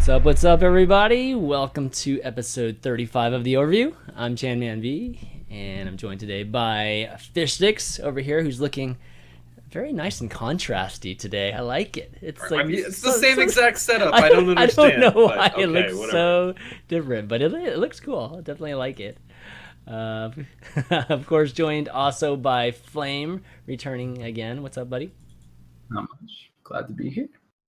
What's up, everybody? Welcome to episode 35 of the Overview. I'm ChanManV, and I'm joined today by Fishstix over here, who's looking very nice and contrasty today. I like it. It's like it's the same exact setup. I don't understand. I don't know why okay, it looks whatever. so different, but it looks cool. I definitely like it. Of course, joined also by Flame, returning again. What's up, buddy? Not much. Glad to be here.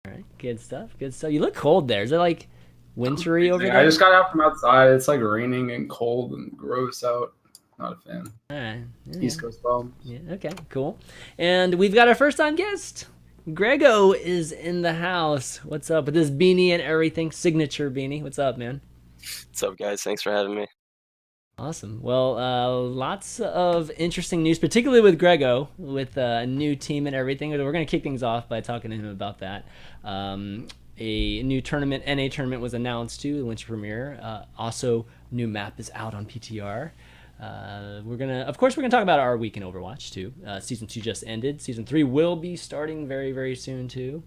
All right, good stuff. Good stuff. You look cold there. Is it like wintry over there? I just got out from outside. It's like raining and cold and gross out. Not a fan. All right. Yeah. East Coast problems. Yeah. Okay. Cool. And we've got our first-time guest. Grego is in the house. What's up with this beanie and everything? Signature beanie. What's up, man? What's up, guys? Thanks for having me. Awesome. Well, lots of interesting news, particularly with Grego, with a new team and everything. We're going to kick things off by talking to him about that. A new tournament, NA tournament, was announced too, the Winter Premiere. Also, new map is out on PTR. Of course, we're gonna talk about our week in Overwatch too. Season 2 just ended. Season 3 will be starting very, very soon too.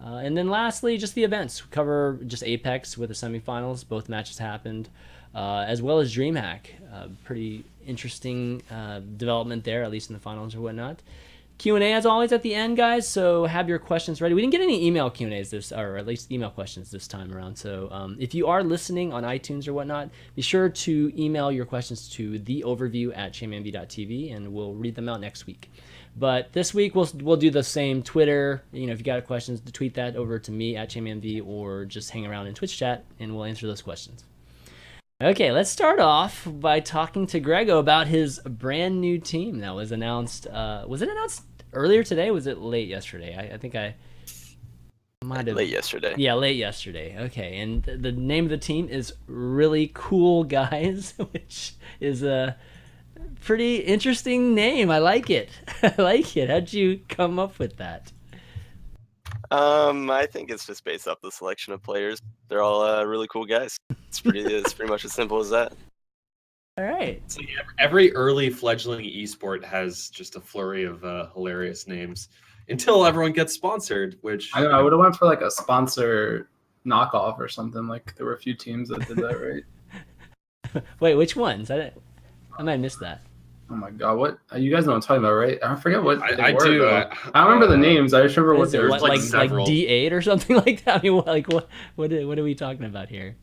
And then lastly, just the events. Cover just Apex with the semifinals. Both matches happened. As well as Dreamhack. Pretty interesting development there, at least in the finals or whatnot. Q&A as always at the end, guys, so have your questions ready. We didn't get any email Q&As or at least email questions this time around. So if you are listening on iTunes or whatnot, be sure to email your questions to theoverview@chanmanv.tv, and we'll read them out next week. But this week we'll do the same Twitter. If you got questions, tweet that over to me at ChanManV, or just hang around in Twitch chat, and we'll answer those questions. Okay, let's start off by talking to Grego about his brand new team that was announced. Was it announced earlier today? Was it late yesterday? I think I might have. Late yesterday. Yeah, late yesterday. Okay, and the name of the team is Really Cool Guys, which is a pretty interesting name. I like it. I like it. How'd you come up with that? I think it's just based off the selection of players. They're all really cool guys. It's pretty much as simple as that. All right. So every early fledgling esport has just a flurry of hilarious names until everyone gets sponsored. Which I don't know. I would have went for like a sponsor knockoff or something. Like there were a few teams that did that, right? Wait, which ones? I might have missed that. Oh my god, what you guys know what I'm talking about, right? I forget what they I were, do. I don't remember the names. I just remember what they were. Like several. D8 or something like that. I mean, what are we talking about here?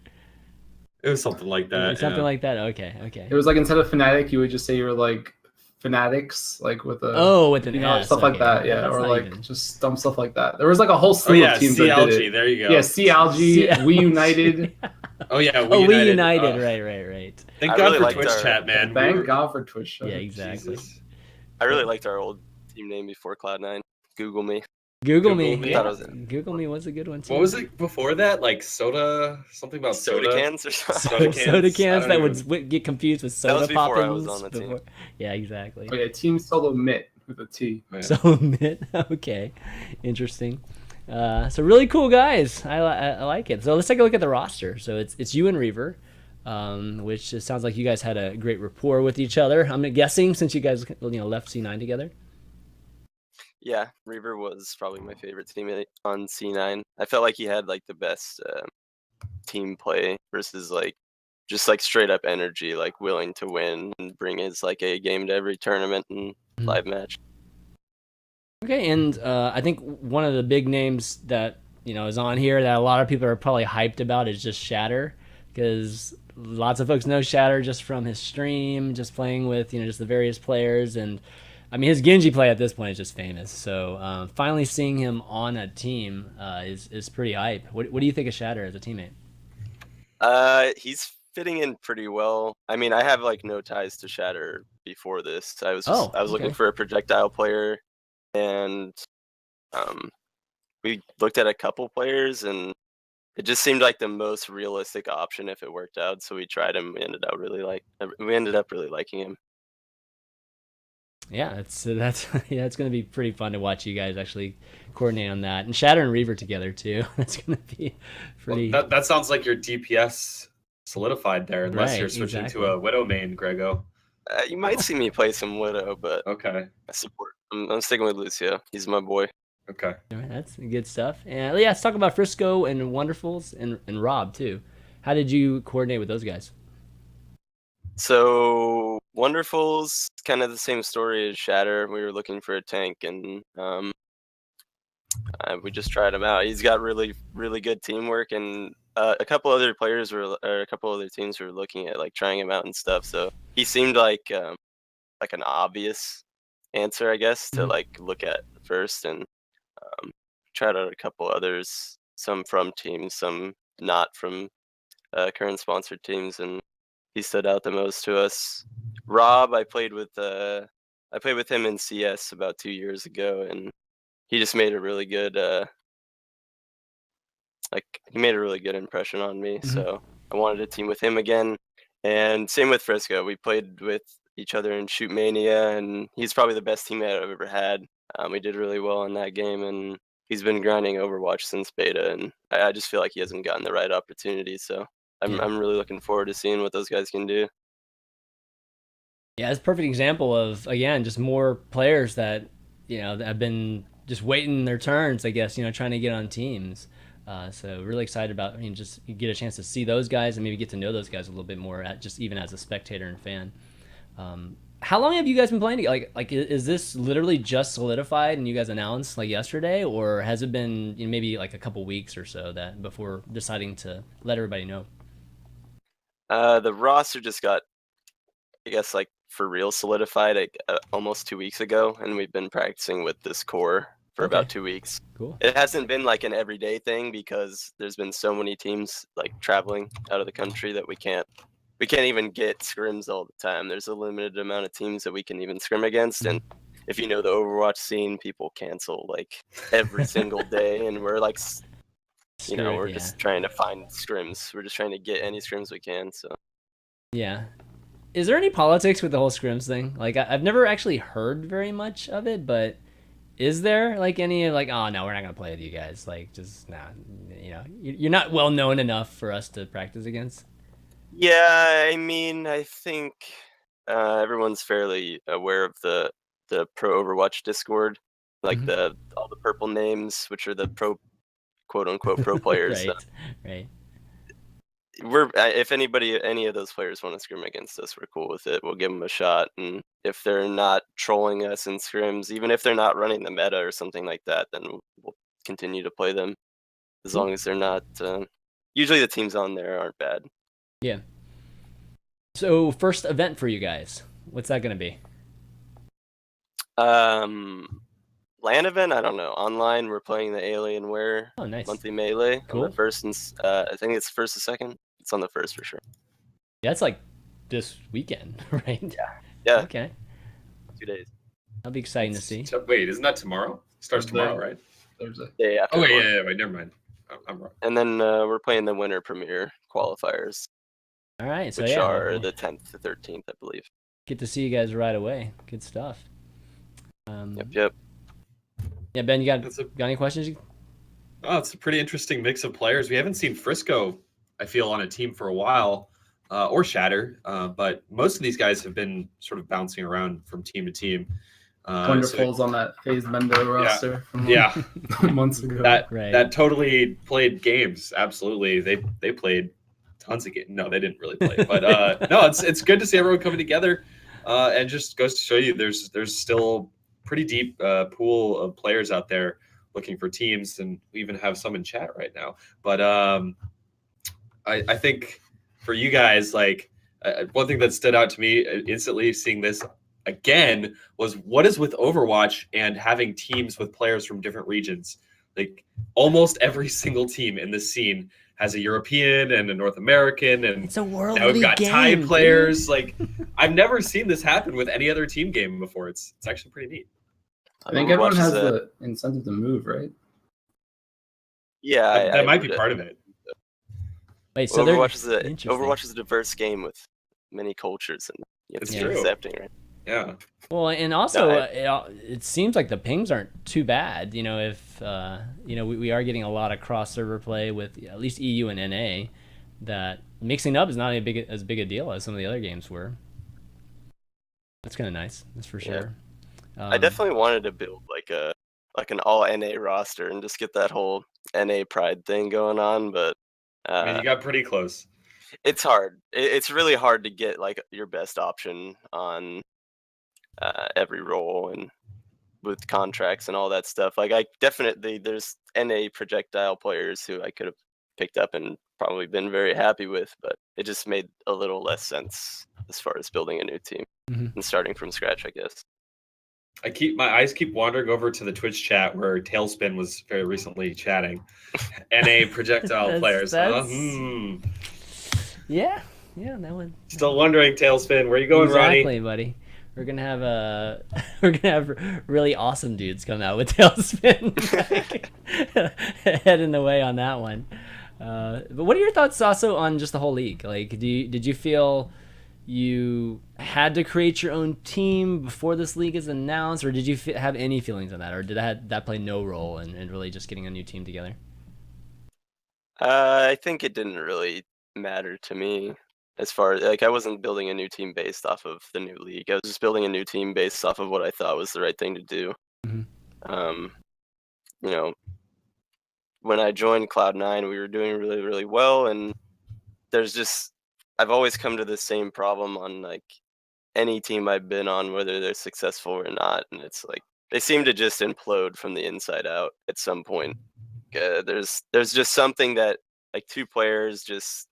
It was something like that. Something like that. Okay. It was like instead of Fnatic, you would just say you were like Fanatics, like with a with an S, stuff like okay. that, yeah, That's or not like even... just dumb stuff like that. There was like a whole slew of teams that did it. There you go. Yeah, CLG, We United. Oh yeah, We United. Right. Thank I God really for liked Twitch chat, man. Thank God for Twitch chat. Yeah, exactly. Jesus. I really liked our old team name before Cloud9. Google me. Google me. Me. Yeah. That Google me was a good one too. What was it before that? Like soda, something about Soda cans or something. Soda cans I that don't would get confused with That soda was before I poppins. was on the team. Yeah, exactly. Oh yeah, Team Solo Mitt with a T. Yeah. So okay, interesting. So really cool guys. I like it. So let's take a look at the roster. So it's you and Reaver, which it sounds like you guys had a great rapport with each other. I'm guessing since you guys left C9 together. Yeah, Reaver was probably my favorite teammate on C9. I felt like he had like the best team play versus like just like straight up energy, like willing to win and bring his like A game to every tournament and live match. Okay, and I think one of the big names that is on here that a lot of people are probably hyped about is just Shatter, because lots of folks know Shatter just from his stream, just playing with just the various players, and I mean his Genji play at this point is just famous. So finally seeing him on a team is pretty hype. What do you think of Shatter as a teammate? He's fitting in pretty well. I mean, I have like no ties to Shatter before this. I was looking for a projectile player, and we looked at a couple players, and it just seemed like the most realistic option if it worked out. So we tried him. We ended up really liking him. Yeah, it's going to be pretty fun to watch you guys actually coordinate on that, and Shatter and Reaver together too. That's going to be pretty. Well, that sounds like your DPS solidified there, unless you're switching exactly. to a Widow main, Grego. You might see me play some Widow, but okay. I support. I'm sticking with Lucio. He's my boy. Okay. All right, that's good stuff. And yeah, let's talk about Frisco and Wonderfuls and Rob too. How did you coordinate with those guys? So Wonderful's kind of the same story as Shatter. We were looking for a tank, and we just tried him out. He's got really, really good teamwork, and a couple other players were, or a couple other teams were looking at like trying him out and stuff. So he seemed like an obvious answer, I guess, to like look at first, and tried out a couple others, some from teams, some not from current sponsored teams, and he stood out the most to us. Rob, I played with him in CS about 2 years ago, and he just made a really good he made a really good impression on me. So I wanted to team with him again. And same with Frisco. We played with each other in Shoot Mania, and he's probably the best teammate I've ever had. We did really well in that game, and he's been grinding Overwatch since beta, and I just feel like he hasn't gotten the right opportunity. So I'm really looking forward to seeing what those guys can do. Yeah, it's a perfect example of, again, just more players that, that have been just waiting their turns, I guess, trying to get on teams. So really excited about, just you get a chance to see those guys and maybe get to know those guys a little bit more, just even as a spectator and fan. How long have you guys been playing together? Like, is this literally just solidified and you guys announced like yesterday, or has it been maybe like a couple weeks or so that before deciding to let everybody know? The roster just got, I guess, like for real solidified almost 2 weeks ago, and we've been practicing with this core for about 2 weeks. Cool. It hasn't been like an everyday thing because there's been so many teams like traveling out of the country that we can't even get scrims all the time. There's a limited amount of teams that we can even scrim against, and if you know the Overwatch scene, people cancel like every single day, and we're like, we're just trying to find scrims. We're just trying to get any scrims we can. So yeah. Is there any politics with the whole scrims thing? Like, I've never actually heard very much of it, but is there like any like, oh no, we're not gonna play with you guys? Like, just nah, you're not well known enough for us to practice against. Yeah, I mean, I think everyone's fairly aware of the pro Overwatch Discord, like all the purple names, which are the pro, quote unquote, pro players. Right. If any of those players want to scrim against us, we're cool with it. We'll give them a shot, and if they're not trolling us in scrims, even if they're not running the meta or something like that, then we'll continue to play them, as long as they're not. Usually, the teams on there aren't bad. Yeah. So first event for you guys, what's that gonna be? LAN event, I don't know. Online, we're playing the Alienware monthly melee. Cool. On the first and I think it's first and second. It's on the first for sure. Yeah, it's like this weekend, right? Yeah. Okay. 2 days. That'll be exciting to see. Wait, isn't that tomorrow? Starts tomorrow, right? Thursday. Yeah. Oh wait, yeah. Wait, never mind. I'm wrong. And then we're playing the Winter Premiere qualifiers. All right, so which yeah, are the 10th to 13th, I believe. Get to see you guys right away. Good stuff. Yep. Yeah, Ben, you got any questions? Oh, it's a pretty interesting mix of players. We haven't seen Frisco, I feel, on a team for a while, or Shatter, but most of these guys have been sort of bouncing around from team to team. Wonderful's on that phase Mendo roster from months ago. That totally played games. Absolutely, they played tons of games. No, they didn't really play, but no, it's good to see everyone coming together, and just goes to show you there's still pretty deep pool of players out there looking for teams, and we even have some in chat right now. But I think for you guys, like one thing that stood out to me instantly seeing this again was what is with Overwatch and having teams with players from different regions. Like almost every single team in this scene has a European and a North American, and it's a world now we've got game, Thai players. Like I've never seen this happen with any other team game before. It's actually pretty neat. I think everyone has the incentive to move, right? Yeah, that might be part of it. Wait, so Overwatch is a diverse game with many cultures, and it's accepting, right? Yeah. Well, and also it seems like the pings aren't too bad. If we are getting a lot of cross server play with at least EU and NA, that mixing up is not as big a deal as some of the other games were. That's kind of nice. That's for sure. I definitely wanted to build like like an all NA roster and just get that whole NA pride thing going on. But I mean, you got pretty close. it's hard. It's really hard to get like your best option on every role and with contracts and all that stuff. Like I definitely there's NA projectile players who I could have picked up and probably been very happy with, but it just made a little less sense as far as building a new team and starting from scratch, I guess. My eyes keep wandering over to the Twitch chat where Tailspin was very recently chatting. NA projectile players. Yeah, that one. Still wondering, Tailspin, where are you going, Ronnie? Exactly, buddy. We're gonna have really awesome dudes come out with Tailspin, heading the way on that one. But what are your thoughts also on just the whole league? Like, did you feel you had to create your own team before this league is announced, or did you have any feelings on that, or did that play no role in really just getting a new team together? I think it didn't really matter to me. As far as like, I wasn't building a new team based off of the new league. I was just building a new team based off of what I thought was the right thing to do. You know, when I joined Cloud9, we were doing really, really well, and I've always come to the same problem on like any team I've been on, whether they're successful or not, and it's like they seem to just implode from the inside out at some point. There's just something that like two players just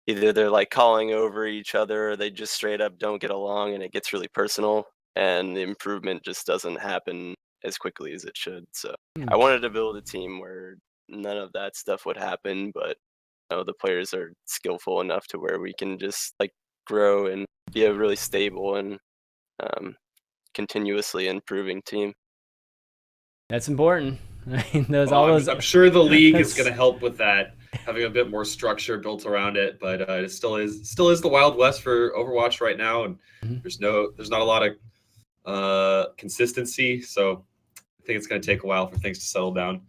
either they're like calling over each other or they just straight up don't get along and it gets really personal and the improvement just doesn't happen as quickly as it should. So I wanted to build a team where none of that stuff would happen, but the players are skillful enough to where we can just like grow and be a really stable and continuously improving team. That's important. I mean, I'm sure the league is going to help with that, having a bit more structure built around it. But it still is the Wild West for Overwatch right now, and there's not a lot of consistency. So I think it's going to take a while for things to settle down.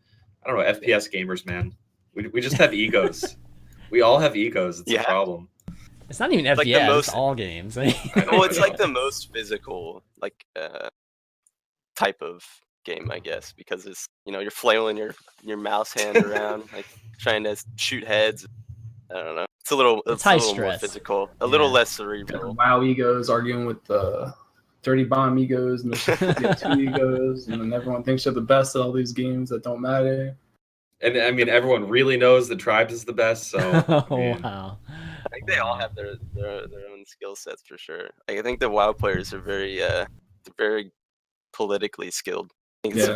I don't know, FPS gamers, man. We just have egos. We all have egos. It's a problem. It's not even FPS. It's all games. Well, it's like the most physical type of game, I guess, because it's you're flailing your mouse hand around, like trying to shoot heads. I don't know. It's a little more physical, a little less cerebral. WoW egos arguing with the Dirty Bomb egos, and there's two egos, and then everyone thinks they're the best at all these games that don't matter. And I mean, everyone really knows the Tribes is the best. So wow. I think they all have their own skill sets for sure. Like, I think the WoW players are very politically skilled. I think it's a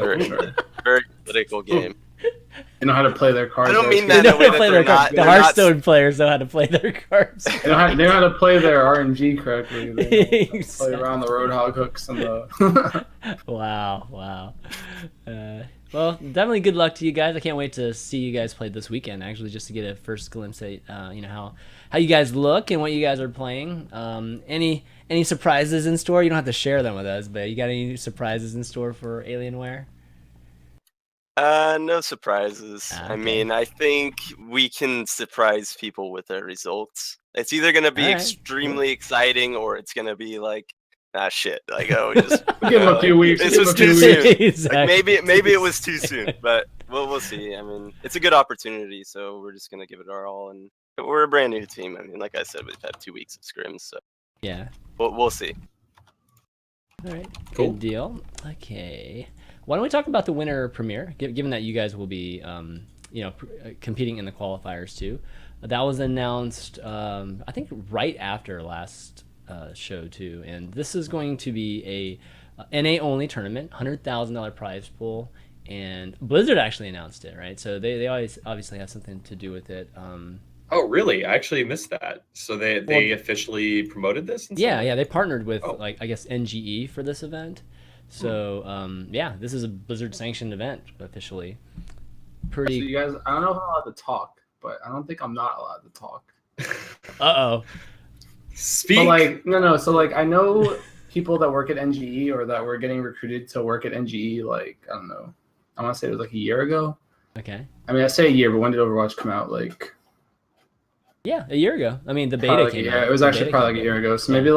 very political game. They know how to play their cards. I don't mean that in a way that they're not. The Hearthstone players know how to play their cards. They know how to play their RNG correctly. They know play around the Roadhog hooks and the. Wow. Well, definitely good luck to you guys. I can't wait to see you guys play this weekend, actually, just to get a first glimpse at how you guys look and what you guys are playing. Any surprises in store? You don't have to share them with us, but you got any surprises in store for Alienware? No surprises. Okay. I mean, I think we can surprise people with our results. It's either going to be extremely exciting or it's going to be like, shit. Like, we just give them a few weeks. This was too soon. Exactly. Like, maybe it was too soon, but we'll see. I mean, it's a good opportunity, so we're just gonna give it our all. And we're a brand new team. I mean, like I said, we've had 2 weeks of scrims, so yeah, we'll see. All right, cool. Good deal. Okay, why don't we talk about the winter premiere? Given that you guys will be, competing in the qualifiers too. That was announced, I think, right after last show too, and this is going to be a NA only tournament, $100,000 prize pool, and Blizzard actually announced it, right? So they always obviously have something to do with it. Oh, really? I actually missed that. So they officially promoted this? Yeah, they partnered with I guess NGE for this event. So this is a Blizzard sanctioned event officially. Pretty. So you guys, I don't know if I'm allowed to talk, but I don't think I'm not allowed to talk. Uh-oh. Speak. But no. So I know people that work at NGE or that were getting recruited to work at NGE. Like, I don't know. I want to say it was like a year ago. Okay. I mean, I say a year, but when did Overwatch come out? Yeah, a year ago. I mean, the beta came out. Yeah, it was actually probably like a year ago. So maybe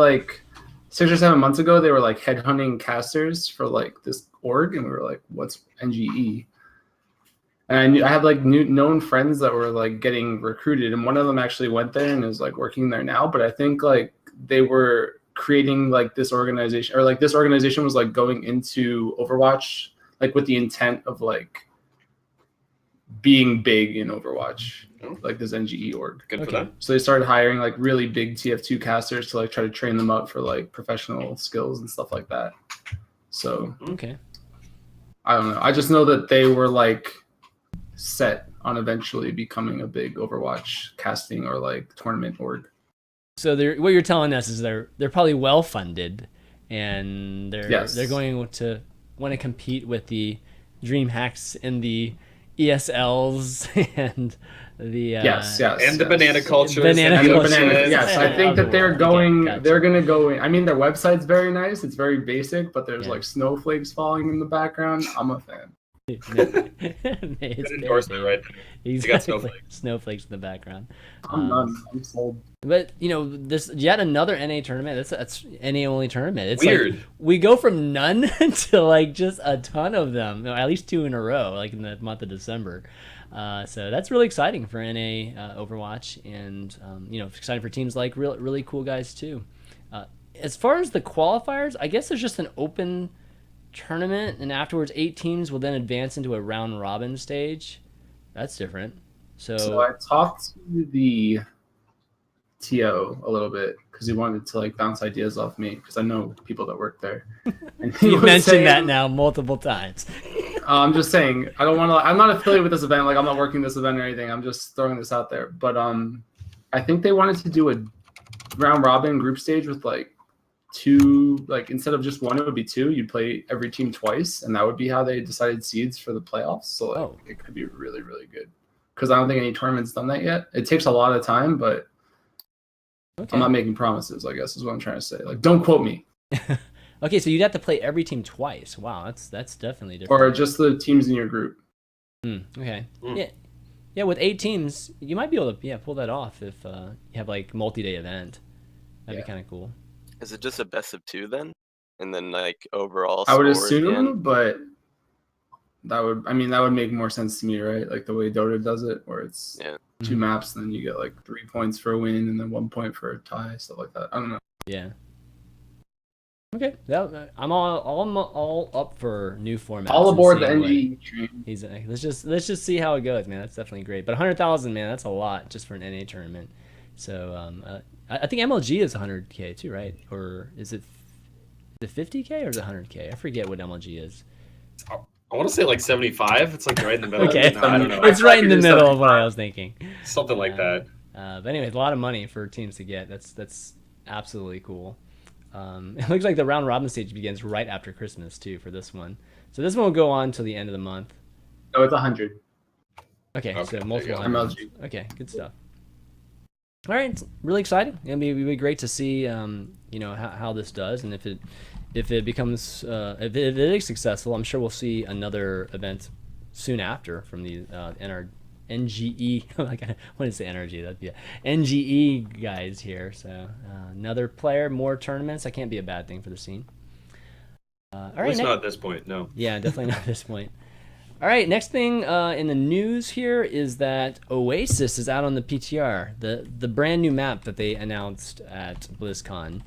6 or 7 months ago, they were like headhunting casters for like this org, and we were like, "What's NGE?" And I had like known friends that were like getting recruited, and one of them actually went there and is like working there now. But I think like they were creating like this organization, or like this organization was like going into Overwatch like with the intent of like being big in Overwatch, like this NGE org. Good for them. So they started hiring like really big TF2 casters to like try to train them up for like professional skills and stuff like that. So Okay. I don't know. I just know that they were like set on eventually becoming a big Overwatch casting or like tournament org. So what you're telling us is they're probably well funded, and they're going to want to compete with the DreamHacks and the ESLs and the yes, and the banana culture. Yes, I think that they're going. Okay, they're gonna go in. I mean, their website's very nice. It's very basic, but there's like snowflakes falling in the background. I'm a fan. It's endorsement right there. Exactly. You got snowflakes. Snowflakes in the background. I'm done. I'm sold. But you know, this yet another NA tournament. That's NA only tournament. It's weird. Like we go from none to like just a ton of them. At least 2 in a row, like in the month of December. So that's really exciting for NA Overwatch, and you know, exciting for teams like really cool guys too. As far as the qualifiers, I guess there's just an open tournament, and afterwards 8 teams will then advance into a round robin stage. That's different. So I talked to the TO a little bit because he wanted to like bounce ideas off me because I know people that work there. And you mentioned that now multiple times. I'm just saying I don't want to. I'm not affiliated with this event. Like I'm not working this event or anything. I'm just throwing this out there. But I think they wanted to do a round robin group stage with like 2, like instead of just 1, it would be 2. You'd play every team twice, and that would be how they decided seeds for the playoffs. So like, it could be really, really good. Because I don't think any tournament's done that yet. It takes a lot of time, but I'm not making promises, I guess is what I'm trying to say. Like, don't quote me. Okay, so you'd have to play every team twice. Wow, that's definitely different. Or just the teams in your group. Okay. Yeah, with 8 teams, you might be able to pull that off if you have like multi-day event. That'd be kind of cool. Is it just a best of 2 then? And then like overall I would assume, but that would make more sense to me, right? Like the way Dota does it, where it's 2 maps, then you get like 3 points for a win and then 1 point for a tie, stuff like that. I don't know. Yeah. Okay, I'm all up for new formats. All aboard the NGE train. Let's just see how it goes, man. That's definitely great. But 100,000, man, that's a lot just for an NA tournament. So I think MLG is 100K too, right? Or is it the 50K or is it 100K? I forget what MLG is. I want to say like 75. It's like right in the middle. Okay, no, I don't know. It's right in the middle of what I was thinking. Something like that. But anyways, a lot of money for teams to get. That's absolutely cool. It looks like the round robin stage begins right after Christmas too for this one. So this one will go on till the end of the month. Oh, it's 100. Okay, so multiple MLG. Okay, good stuff. All right, it's really exciting. It'll be great to see, you know, how this does, and if it becomes if it is successful, I'm sure we'll see another event soon after from the NGE. Like I want to say NRG, that'd be NGE guys here. So another player, more tournaments. That can't be a bad thing for the scene. All right, at least not at this point. No. Yeah, definitely not at this point. All right, next thing in the news here is that Oasis is out on the PTR, the brand new map that they announced at BlizzCon.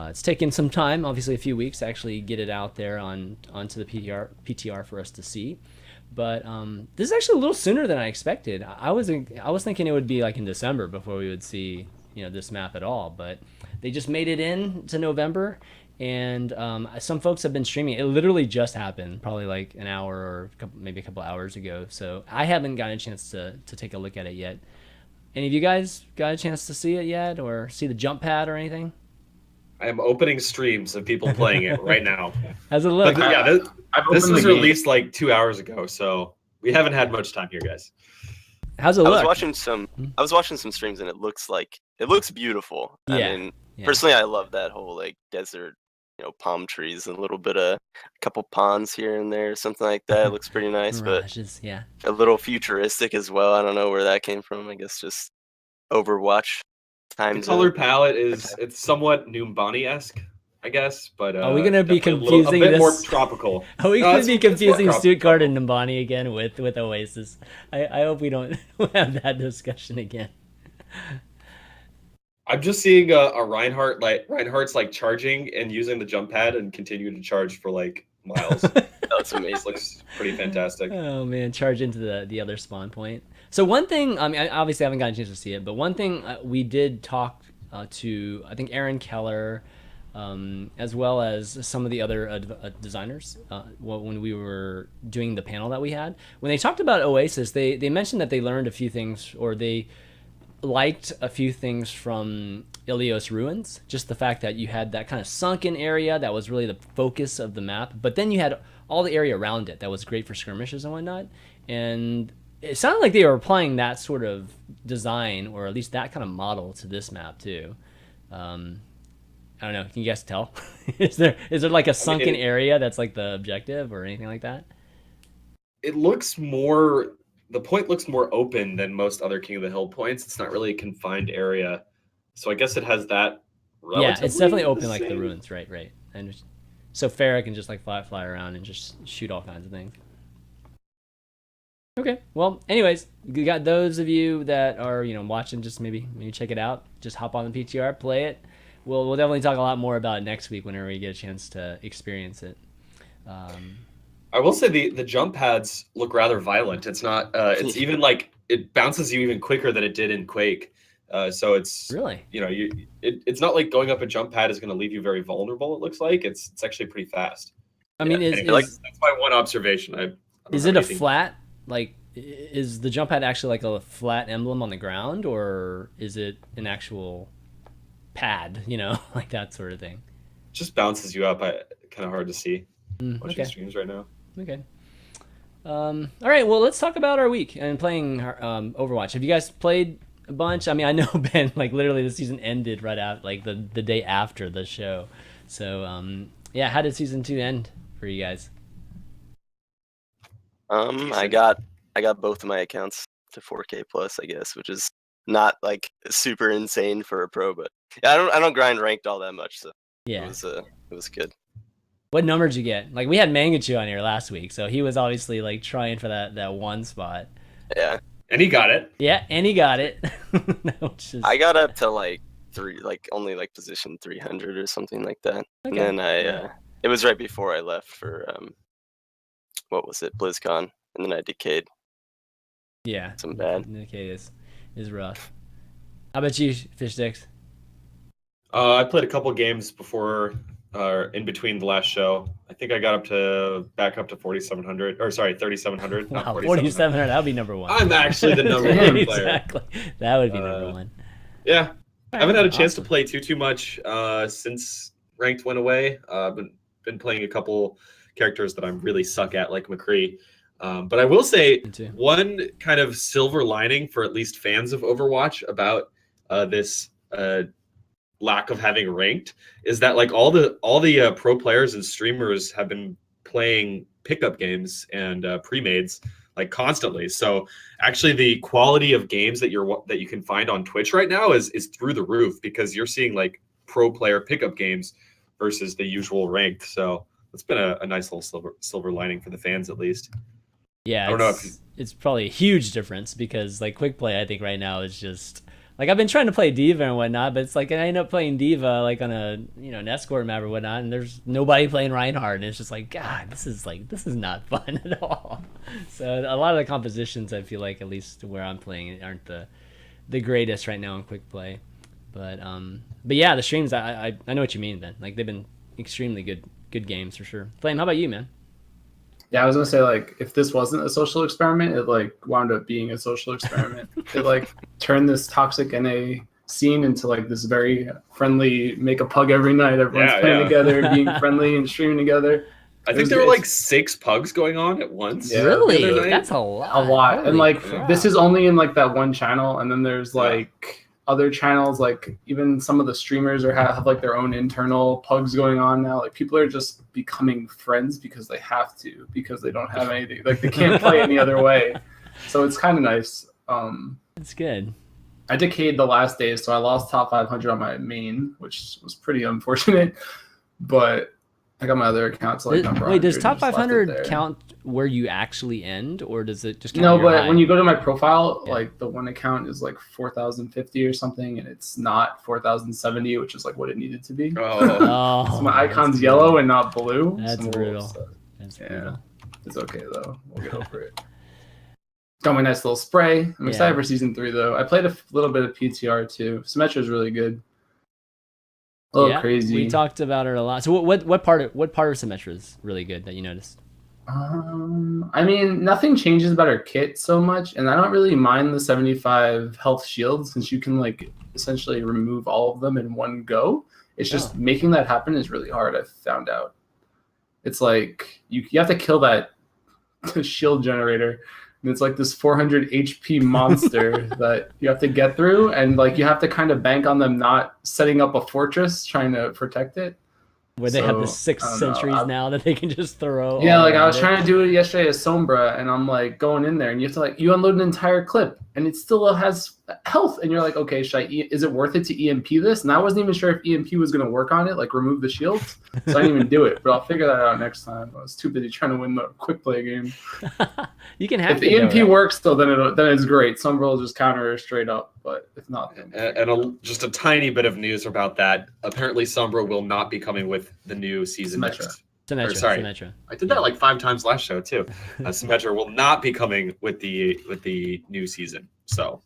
It's taken some time, obviously a few weeks, to actually get it out there onto the PTR for us to see. But this is actually a little sooner than I expected. I was thinking it would be like in December before we would see this map at all. But they just made it in to November. And some folks have been streaming. It literally just happened, probably like an hour or maybe a couple hours ago. So I haven't gotten a chance to take a look at it yet. Any of you guys got a chance to see it yet, or see the jump pad or anything? I am opening streams of people playing it right now. How's it look? But, yeah, this was released like 2 hours ago, so we haven't had much time here, guys. How's it look? I was watching some streams, and it looks beautiful. Yeah. I mean, personally, I love that whole like desert, palm trees and a couple ponds here and there, something like that. It looks pretty nice, Mirages, but a little futuristic as well. I don't know where that came from. I guess just Overwatch. The color palette it's somewhat Numbani-esque. I guess. But Are we gonna be definitely confusing a bit more this? tropical? Are we No, going to be it's more confusing tropical. Stuttgart and Nimbani again with Oasis? I hope we don't have that discussion again. I'm just seeing a Reinhardt Reinhardt's like charging and using the jump pad and continue to charge for like miles. That's This amazing. looks pretty fantastic. Oh man, charge into the other spawn point. So one thing, I mean, I obviously haven't gotten a chance to see it, but one thing we did talk to, I think Aaron Keller, as well as some of the other designers, when we were doing the panel that we had, when they talked about Oasis, they mentioned that they learned a few things, or they liked a few things from Ilios Ruins. Just the fact that you had that kind of sunken area that was really the focus of the map, but then you had all the area around it that was great for skirmishes and whatnot. And it sounded like they were applying that sort of design, or at least that kind of model, to this map too. I don't know. Can you guys tell? is there like a sunken area that's like the objective or anything like that? It looks more. The point looks more open than most other King of the Hill points. It's not really a confined area, so I guess it has that. Yeah, it's definitely the open like the same- ruins, right? And so Farah can just like fly around and just shoot all kinds of things. Okay, well, anyways, you got those of you that are watching, just maybe check it out. Just hop on the PTR, play it. We'll definitely talk a lot more about it next week whenever we get a chance to experience it. I will say the jump pads look rather violent. It's not. It's even like it bounces you even quicker than it did in Quake. So it's Really, it's not like going up a jump pad is going to leave you very vulnerable. It looks like it's actually pretty fast. I mean, Anyway, that's my one observation. I don't is have it a anything- flat, like, is the jump pad actually like a flat emblem on the ground, or is it an actual pad, like that sort of thing? Just bounces you up. Kind of hard to see watching Okay. streams right now. Okay. All right. Well, let's talk about our week and playing Overwatch. Have you guys played a bunch? I mean, I know Ben, like, literally the season ended right after, like, the day after the show. So, yeah, how did season 2 end for you guys? I got both of my accounts to 4K plus, I guess, which is not like super insane for a pro, but yeah, I don't grind ranked all that much, so Yeah. it was good. What number did you get? Like, we had Mangachu on here last week, so he was obviously like trying for that one spot. Yeah, And he got it. Yeah, and he got it. Which is... I got up to like only like position 300 or something like that, Okay. and then it was right before I left for what was it, BlizzCon, and then I decayed. Yeah. Some bad. Okay, is rough. How about you, Fishstix? I played a couple games before, in between the last show. I think I got back up to 4,700, or sorry, 3,700. Wow, 4,700. That would be number one. I'm actually the number one player. Exactly. That would be number one. Yeah, I haven't had a chance Awesome. to play too much since ranked went away. Been playing a couple characters that I'm really suck at, like McCree. But I will say Me too. one kind of silver lining for at least fans of Overwatch about this lack of having ranked is that like all the pro players and streamers have been playing pickup games and pre-mades like constantly. So actually the quality of games that you can find on Twitch right now is through the roof, because you're seeing like pro player pickup games versus the usual ranked. So it's been a nice little silver lining for the fans at least. Yeah, I don't know if it's probably a huge difference, because like quick play, I think right now is just like, I've been trying to play Diva and whatnot, but it's like I end up playing Diva like on a an escort map or whatnot, and there's nobody playing Reinhardt, and it's just like, God, this is not fun at all. So a lot of the compositions, I feel like, at least where I'm playing, aren't the greatest right now in quick play. But yeah, the streams, I know what you mean, Ben. Like, they've been extremely good games for sure. Flame, how about you, man? Yeah, I was gonna say, like, if this wasn't a social experiment, it like wound up being a social experiment. It like turned this toxic NA scene into like this very friendly, make a pug every night. Everyone's playing together, being friendly and streaming together. I think there were like 6 pugs going on at once. Yeah. Really? the other night. That's a lot. A lot. And Holy like crap. this is only in like that one channel, and then there's Yeah. like other channels, like even some of the streamers have like their own internal pugs going on now. Like, people are just becoming friends because they have to, because they don't have anything, like they can't play any other way. So it's kind of nice. It's good. I decayed the last day, so I lost top 500 on my main, which was pretty unfortunate. but I got my other account to like number Wait, does 100 top and just left it 500 there. count where you actually end, or does it just count No, your but high? when you go to my profile, Yeah. like the one account is like 4,050 or something, and it's not 4,070, which is like what it needed to be. Oh, So my that's icon's brutal. yellow and not blue. That's so I'm a little brutal. upset. That's Yeah. brutal. It's okay though. We'll get over it. Got my nice little spray. I'm excited for season 3 though. I played a little bit of PTR too. Symmetra is really good. A little crazy. We talked about it a lot. So what part of Symmetra is really good that you noticed? I mean, nothing changes about her kit so much, and I don't really mind the 75 health shield since you can like essentially remove all of them in one go. It's just making that happen is really hard. I've found out. It's like you have to kill that shield generator, and it's like this 400 HP monster that you have to get through, and like you have to kind of bank on them not setting up a fortress trying to protect it. Where they have the 6 centuries now that they can just throw. Yeah, like I was trying to do it yesterday as Sombra, and I'm like going in there, and you have to like you unload an entire clip, and it still has health, and you're like, okay, is it worth it to EMP this? And I wasn't even sure if EMP was going to work on it, like remove the shields, so I didn't even do it. But I'll figure that out next time. I was too busy trying to win the quick play game. You can have if EMP works, though, then it's great. Sombra will just counter her straight up, but if not, then just a tiny bit of news about that. Apparently, Sombra will not be coming with the new season. Symmetra. I did that like 5 times last show too. Symmetra will not be coming with the new season. So,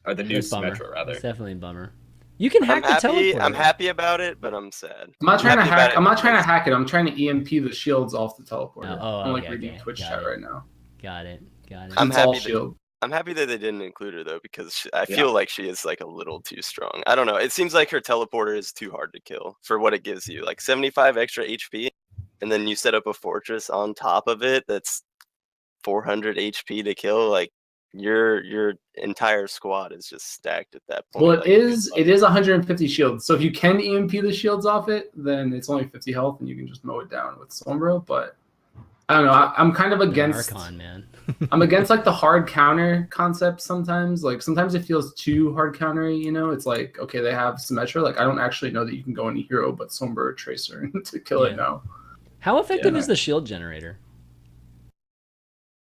or the new Symmetra rather. It's definitely a bummer. You can hack the teleporter. I'm happy about it, but I'm sad. I'm not trying to hack. I'm not trying to hack it. I'm trying to EMP the shields off the teleporter. I'm like reading Twitch chat right now. Got it. I'm happy that they didn't include her though, because I feel like she is like a little too strong. I don't know. It seems like her teleporter is too hard to kill for what it gives you. Like 75 extra HP, and then you set up a fortress on top of it that's 400 HP to kill. Like your entire squad is just stacked at that point. Well, it is 150 shields. So if you can EMP the shields off it, then it's only 50 health, and you can just mow it down with Sombra. But I don't know. I'm kind of against Archon, man. I'm against like the hard counter concept sometimes. Like sometimes it feels too hard countery, you know? It's like, okay, they have Symmetra. Like I don't actually know that you can go any hero but Sombra or Tracer to kill it now. How effective is the shield generator?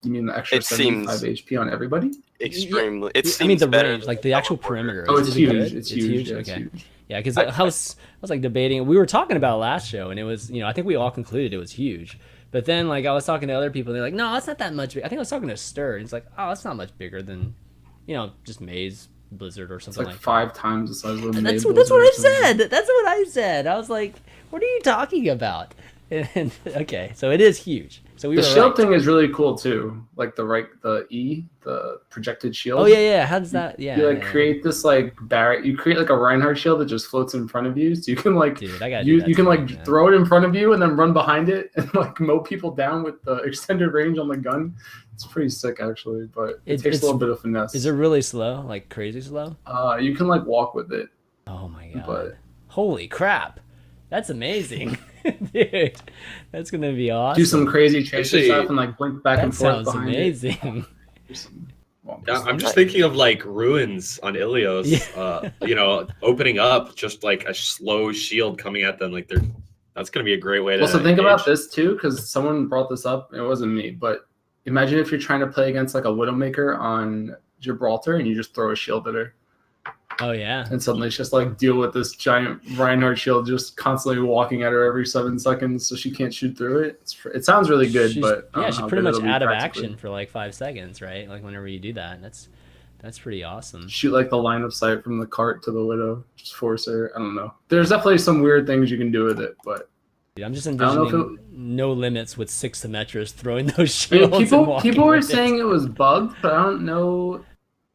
You mean the extra 75 HP on everybody? Extremely. I mean the range, like the actual perimeter. Oh, it's huge. Good? It's huge. Okay. Yeah, because I was like debating. We were talking about it last show, and it was, I think we all concluded it was huge. But then, like, I was talking to other people, and they're like, no, it's not that much. I think I was talking to Stir, and he's like, oh, it's not much bigger than, just Maze, Blizzard, or something like 5 times the size of a Maze. That's what I said. That's what I said. I was like, what are you talking about? And okay, so it is huge. So the shield thing is really cool too. Like the projected shield. Oh yeah. How does that? Yeah. You create this like barrier. You create like a Reinhardt shield that just floats in front of you, so you can like you can throw it in front of you and then run behind it and like mow people down with the extended range on the gun. It's pretty sick actually, but it takes a little bit of finesse. Is it really slow? Like crazy slow? You can like walk with it. Oh my god! But holy crap, that's amazing. Dude, that's gonna be awesome. Do some crazy Tracer stuff and like blink back and forth. That sounds amazing. I'm just thinking of like ruins on Ilios, opening up just like a slow shield coming at them. Like that's gonna be a great way to. Also, think about this too, because someone brought this up. It wasn't me, but imagine if you're trying to play against like a Widowmaker on Gibraltar and you just throw a shield at her. Oh yeah. And suddenly it's just like deal with this giant Reinhardt shield just constantly walking at her every 7 seconds so she can't shoot through it. It sounds really good, but she's pretty much out of action for like 5 seconds, right? Like whenever you do that. That's pretty awesome. Shoot like the line of sight from the cart to the Widow. Just force her. I don't know. There's definitely some weird things you can do with it, but I'm just envisioning no limits with 6 Symmetras throwing those shields. People were saying it was bugged, but I don't know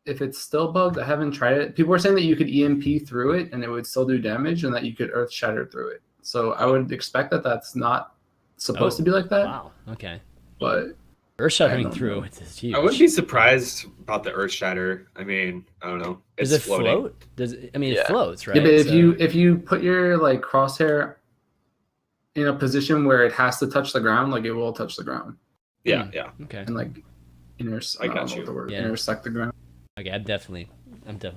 if it's still bugged. I haven't tried it. People were saying that you could EMP through it and it would still do damage, and that you could Earth Shatter through it. So I would expect that that's not supposed to be like that. Wow. Okay. But Earth Shattering through it is huge. I wouldn't be surprised about the Earth Shatter. I mean, I don't know. Does it float? It floats, right? Yeah, but if you put your like crosshair in a position where it has to touch the ground, like it will touch the ground. Yeah. Okay. And like intersect the ground. Okay, I'm definitely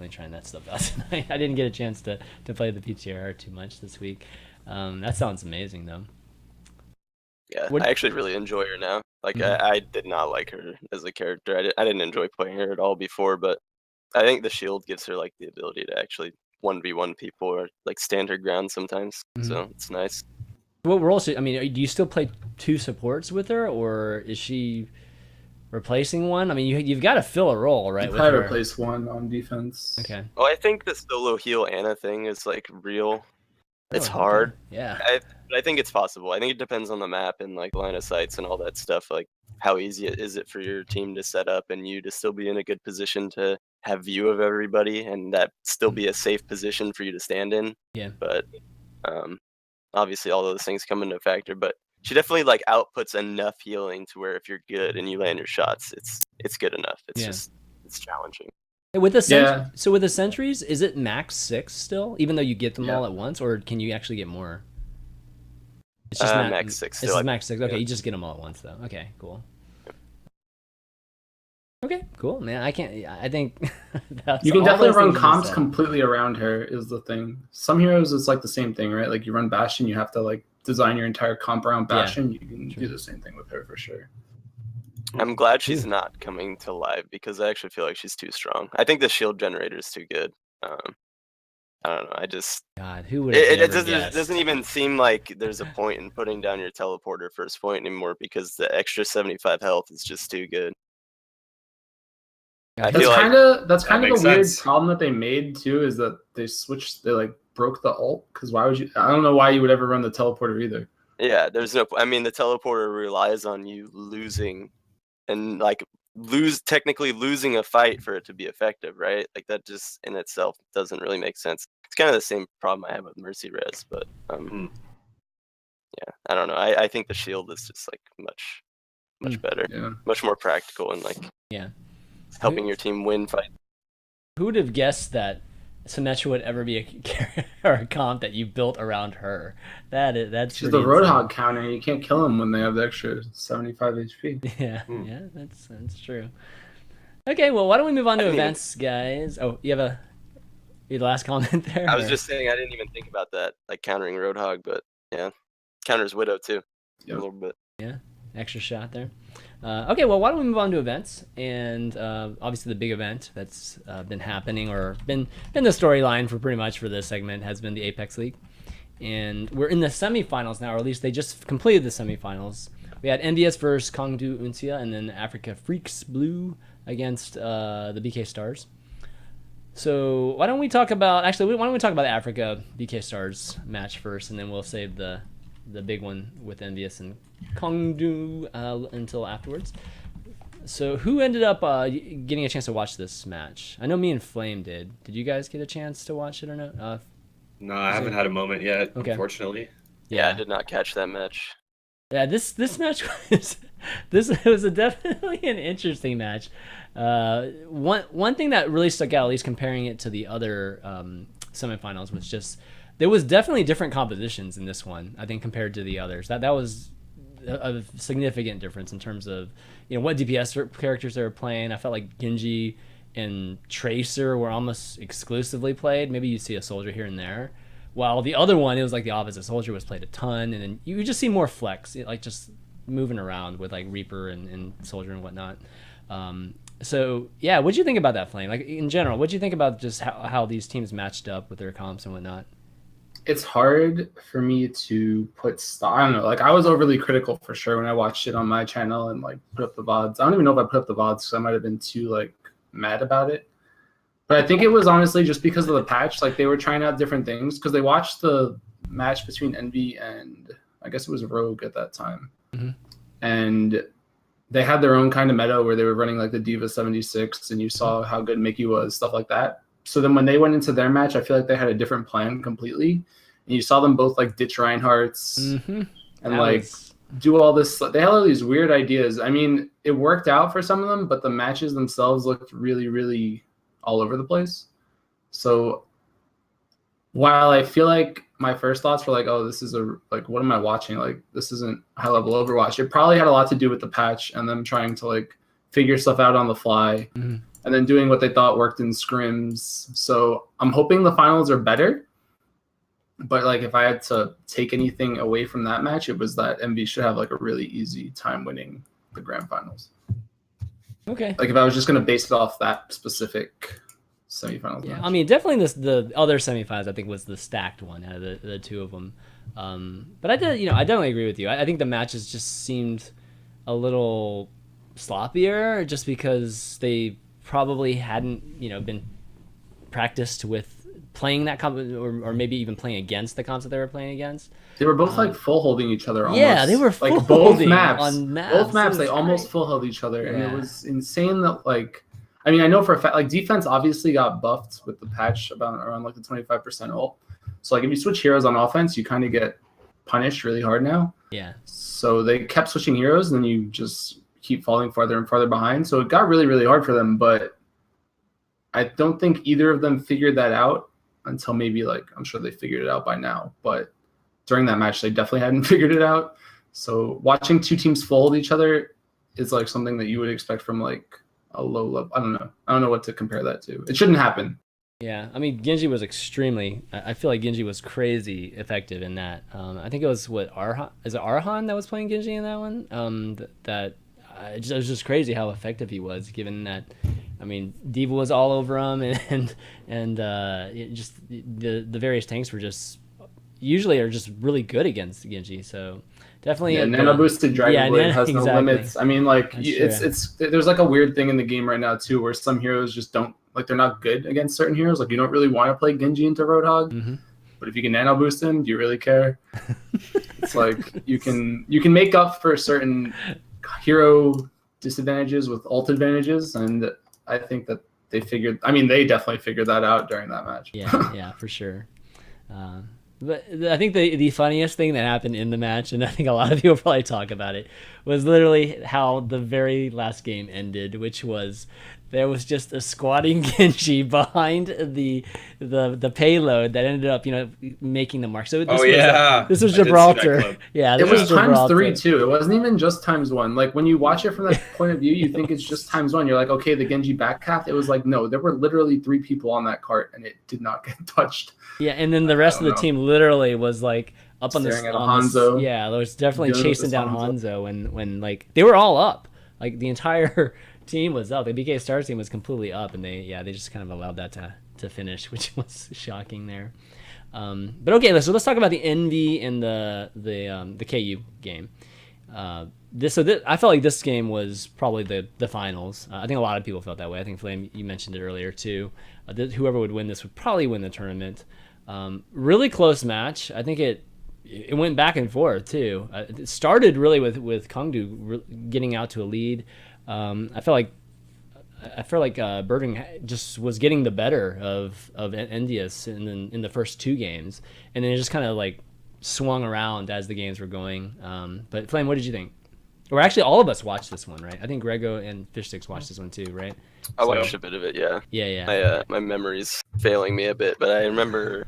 trying that stuff out tonight. I didn't get a chance to play the PTR too much this week. That sounds amazing, though. Yeah, What- I actually really enjoy her now. Like Mhm. I did not like her as a character. I didn't enjoy playing her at all before, but I think the shield gives her like the ability to actually 1v1 people or like stand her ground sometimes. So it's nice. What role should, I mean, do you still play 2 supports with her, or is she replacing one? I mean, you've got to fill a role, right? You With probably her. replace one on defense. Okay. Well, I think the solo heal Ana thing is like real. It's Oh, okay. hard. Yeah. But I think it's possible. I think it depends on the map and like line of sights and all that stuff. Like how easy is it for your team to set up and you to still be in a good position to have view of everybody and that still be a safe position for you to stand in. Yeah. But obviously all those things come into a factor. But she definitely like outputs enough healing to where if you're good and you land your shots, it's good enough. It's just it's challenging. With the Yeah. So with the sentries, is it max 6 still, even though you get them Yeah. all at once, or can you actually get more? It's Max 6 This still. is max 6. Okay, yeah. you just get them all at once, though. Okay, cool. Okay, cool, man. I think that's You can all definitely those run things you comps said. completely around her is the thing. Some heroes it's like the same thing, right? Like you run Bastion, you have to like design your entire comp around Bastion. You can do the same thing with her for sure. I'm glad she's not coming to live because I actually feel like she's too strong. I think the shield generator is too good. I don't know. I just God, who would it have doesn't even seem like there's a point in putting down your teleporter first point anymore because the extra 75 health is just too good. I That's feel like kind of the makes weird sense. problem that they made too is that they like broke the ult because why would you? I don't know why you would ever run the teleporter either. yeah, there's no. I mean, the teleporter relies on you losing, and like technically losing a fight for it to be effective, right? Like that just in itself doesn't really make sense. It's kind of the same problem I have with Mercy Res, but yeah, I don't know. I think the shield is just like much better, much more practical, and like helping your team win fight. Who would have guessed that Symmetra would ever be a comp that you built around her? That's She's the Roadhog counter. You can't kill them when they have the extra 75 HP. Yeah, yeah, that's true. Okay, well, why don't we move on to events, guys? Oh, you have your last comment there? I was just saying I didn't even think about that, like countering Roadhog, but yeah, counters Widow too, a little bit. Yeah, extra shot there. Okay, well, why don't we move on to events? And obviously the big event that's been happening or been the storyline for pretty much for this segment has been the Apex League. And we're in the semifinals now, or at least they just completed the semifinals. We had NBS versus Kongdu Uncia, and then Africa Freaks Blue against the BK Stars. So why don't we talk about the Africa BK Stars match first, and then we'll save the big one with NBS and Kongdu until afterwards. So who ended up getting a chance to watch this match? I know me and Flame did. Did you guys get a chance to watch it or no? No, I haven't had a moment yet, unfortunately. Yeah, I did not catch that match. Yeah, this match was definitely an interesting match. One thing that really stuck out, at least comparing it to the other semifinals, was just there was definitely different compositions in this one. I think compared to the others, that was a significant difference in terms of what DPS characters they were playing. I felt like Genji and Tracer were almost exclusively played. Maybe you see a Soldier here and there. While the other one, it was like the opposite. Soldier was played a ton, and then you just see more flex, like just moving around with like Reaper and Soldier and whatnot. So yeah, what'd you think about that, Flame? Like in general, what'd you think about just how these teams matched up with their comps and whatnot? It's hard for me to put I don't know. Like I was overly critical for sure when I watched it on my channel and like put up the VODs. I don't even know if I put up the VODs because I might have been too like mad about it. But I think it was honestly just because of the patch. Like they were trying out different things because they watched the match between Envy and I guess it was Rogue at that time, and they had their own kind of meta where they were running like the Diva 76, and you saw how good Mickey was, stuff like that. So then when they went into their match, I feel like they had a different plan completely, and you saw them both like ditch Reinhardt's and do all this. They had all these weird ideas. I mean, it worked out for some of them, but the matches themselves looked really, really all over the place. So while I feel like my first thoughts were like, oh, this is what am I watching? Like, this isn't high level Overwatch. It probably had a lot to do with the patch and them trying to like figure stuff out on the fly and then doing what they thought worked in scrims. So I'm hoping the finals are better. But like if I had to take anything away from that match, it was that MV should have like a really easy time winning the grand finals. Okay. Like if I was just gonna base it off that specific semifinals Yeah, match. I mean, definitely the other semifinals I think was the stacked one out of the two of them. But I definitely agree with you. I think the matches just seemed a little sloppier just because they probably hadn't been practiced with playing that comp or maybe even playing against the comps that they were playing against. They were both like full holding each other. Almost. Yeah, they were full like both holding maps. on maps. Both maps, they great. almost full held each other, and Yeah. it was insane that like. I mean, I know for a fact, like defense obviously got buffed with the patch around like the 25% ult. So like if you switch heroes on offense, you kind of get punished really hard now. Yeah. So they kept switching heroes, and then you just keep falling farther and farther behind. So it got really, really hard for them. But I don't think either of them figured that out until maybe like I'm sure they figured it out by now. But during that match, they definitely hadn't figured it out. So watching two teams fold each other is like something that you would expect from like a low level. I don't know what to compare that to. It shouldn't happen. Yeah, I mean, Genji was extremely. I feel like Genji was crazy effective in that. I think it was Arhan. Is it Arhan that was playing Genji in that one? It was just crazy how effective he was, given that. I mean, Diva was all over him, and just the various tanks were just usually are just really good against Genji. So definitely, Nano boosted Dragon Blade has no exactly. limits. I mean, like That's it's there's like a weird thing in the game right now too, where some heroes just don't like they're not good against certain heroes. Like you don't really want to play Genji into Roadhog, but if you can nano boost him, do you really care? It's like you can make up for certain hero disadvantages with ult advantages, and I think that they definitely figured that out during that match. Yeah, for sure. But I think the funniest thing that happened in the match, and I think a lot of people probably talk about it, was literally how the very last game ended, which was there was just a squatting Genji behind the payload that ended up making the mark. So this was Gibraltar. Yeah, it was ×3 too. It wasn't even just ×1. Like when you watch it from that point of view, you think it's just ×1. You're like, okay, the Genji back half. It was like, no, there were literally 3 people on that cart, and it did not get touched. Yeah, and then the rest of the team literally was like up on Staring at Hanzo. Yeah, there was definitely chasing down Hanzo when like they were all up. Like the entire team was up. The BK Stars team was completely up, and they just kind of allowed that to finish, which was shocking there. But okay, let's talk about the NV and the KU game. I felt like this game was probably the finals. I think a lot of people felt that way. I think Flame, you mentioned it earlier too. Whoever would win this would probably win the tournament. Really close match. I think it went back and forth too. It started really with Kongdu getting out to a lead. I felt like Birding just was getting the better of Endius in the first 2 games, and then it just kind of like swung around as the games were going. But Flame, what did you think? Or actually, all of us watched this one, right? I think Grego and Fishstix watched this one too, right? I watched a bit of it, yeah. Yeah. My memory's failing me a bit, but I remember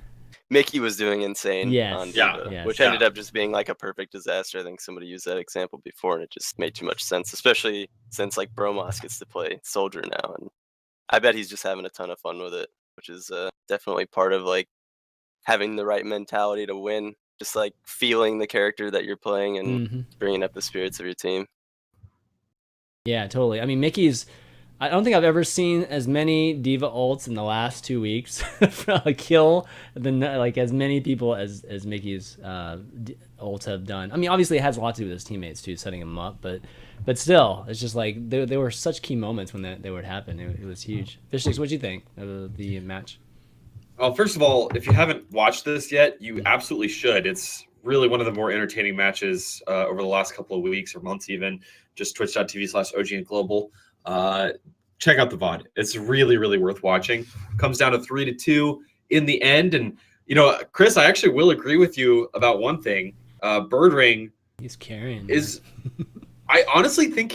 Mickey was doing insane on Diva, which ended up just being like a perfect disaster. I think somebody used that example before, and it just made too much sense, especially since like Bromos gets to play Soldier now, and I bet he's just having a ton of fun with it, which is definitely part of like having the right mentality to win, just like feeling the character that you're playing and bringing up the spirits of your team. Yeah, totally. I mean, I don't think I've ever seen as many Diva ults in the last 2 weeks kill like as many people as Mickey's ults have done. I mean, obviously it has a lot to do with his teammates too, setting him up, but still, it's just like there were such key moments when they would happen. It was huge. Fishstix, what'd you think of the match? Well, first of all, if you haven't watched this yet, you absolutely should. It's really one of the more entertaining matches over the last couple of weeks or months even. Just twitch.tv/OGN Global. Check out the VOD. It's really, really worth watching. Comes down to 3-2 in the end. And, Chris, I actually will agree with you about one thing. Birdring He's carrying. I honestly think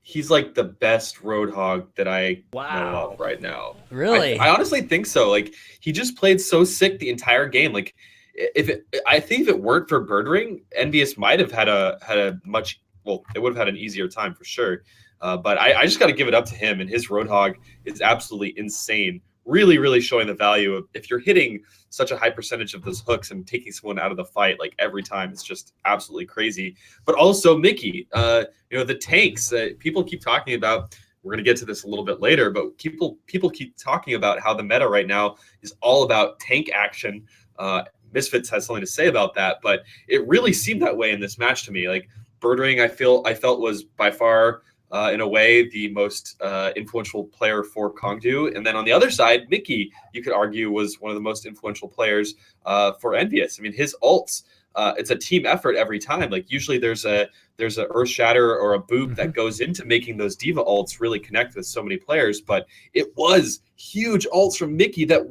he's like the best Roadhog that I know of right now. Really? I honestly think so. Like he just played so sick the entire game. Like I think if it weren't for Birdring, Envious might have had a much it would have had an easier time for sure. But I just got to give it up to him, and his Roadhog is absolutely insane really showing the value of if you're hitting such a high percentage of those hooks and taking someone out of the fight like every time, it's just absolutely crazy. But also Mickey, the tanks that people keep talking about. We're going to get to this a little bit later, but people keep talking about how the meta right now is all about tank action. Misfits has something to say about that, but it really seemed that way in this match to me. Like Birdring, I felt was by far in a way the most influential player for Kongdu, and then on the other side, Mickey, you could argue, was one of the most influential players for Envious. I mean, his ults. It's a team effort every time. Like usually there's a Earth Shatter or a Boop that goes into making those Diva ults really connect with so many players. But it was huge ults from Mickey that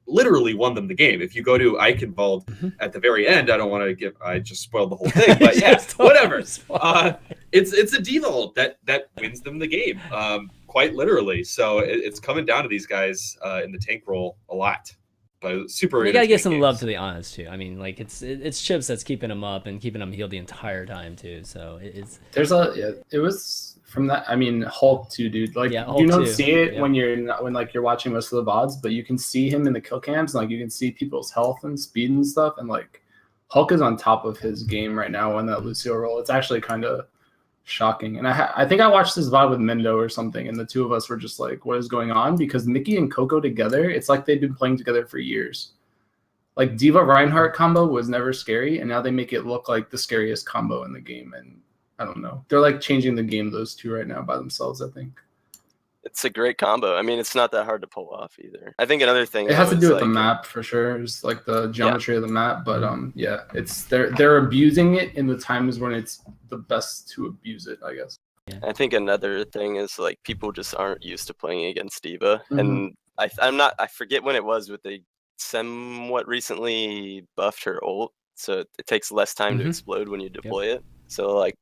literally won them the game. If you go to Eichenwald at the very end, I just spoiled the whole thing, but yeah, whatever. It's a Diva ult that wins them the game, quite literally. So it's coming down to these guys in the tank role a lot. But super. You gotta give some love to the Honest too. I mean, like it's Chips that's keeping him up and keeping him healed the entire time too. So it was from that. I mean, Hulk too, dude. Like you don't see it when you're watching most of the VODs, but you can see him in the kill cams. And, like you can see people's health and speed and stuff. And like Hulk is on top of his game right now on that Lucio role. It's actually kind of shocking. And I think I watched this VOD with Mendo or something, and the two of us were just like, what is going on? Because Mickey and Coco together, it's like they've been playing together for years. Like Diva Reinhardt combo was never scary, and now they make it look like the scariest combo in the game. And I don't know, they're like changing the game, those two right now by themselves. I think it's a great combo. I mean, it's not that hard to pull off either. I think another thing it has to do with the map for sure. It's like the geometry of the map, but it's they're abusing it in the times when it's the best to abuse it, I guess. Yeah. I think another thing is like people just aren't used to playing against Diva, and I forget when it was, but they somewhat recently buffed her ult, so it takes less time to explode when you deploy it. So like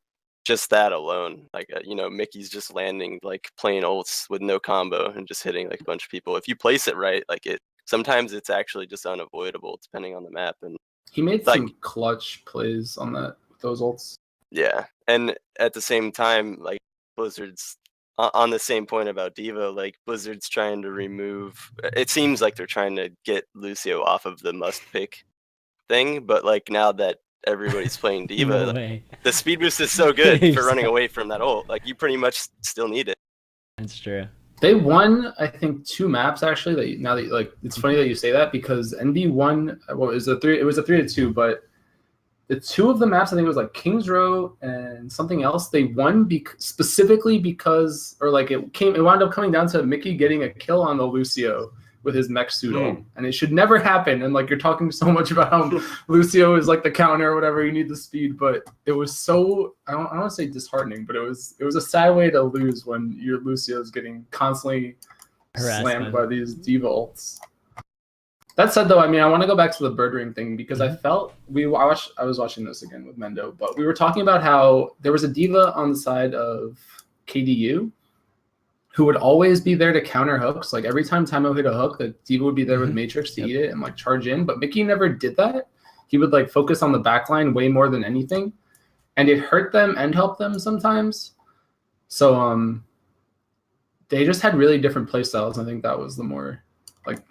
just that alone, like Mickey's just landing like plain ults with no combo and just hitting like a bunch of people. If you place it right, like sometimes it's actually just unavoidable depending on the map. And he made some clutch plays on that with those ults. Yeah, and at the same time, like Blizzard's on the same point about Diva, like Blizzard's trying to remove. It seems like they're trying to get Lucio off of the must pick thing, but like now that everybody's playing Diva, the speed boost is so good for running away from that ult. Like you pretty much still need it. That's true. They won, I think, 2 maps actually. Now that like it's funny that you say that because NB won. Well, it was a 3-2, but the 2 of the maps, I think it was like Kings Row and something else, they won specifically because, or like it wound up coming down to Mickey getting a kill on the Lucio with his mech suit on. And it should never happen. And like you're talking so much about how Lucio is like the counter or whatever, you need the speed, but it was so, I don't want to say disheartening, but it was a sad way to lose when your Lucio is getting constantly slammed by these Diva ults. That said, though, I mean, I want to go back to the bird ring thing because I felt I was watching this again with Mendo, but we were talking about how there was a Diva on the side of KDU who would always be there to counter hooks. Like every time Timo hit a hook, the Diva would be there with Matrix to eat it and like charge in. But Mickey never did that. He would like focus on the backline way more than anything, and it hurt them and helped them sometimes. So they just had really different play styles. I think that was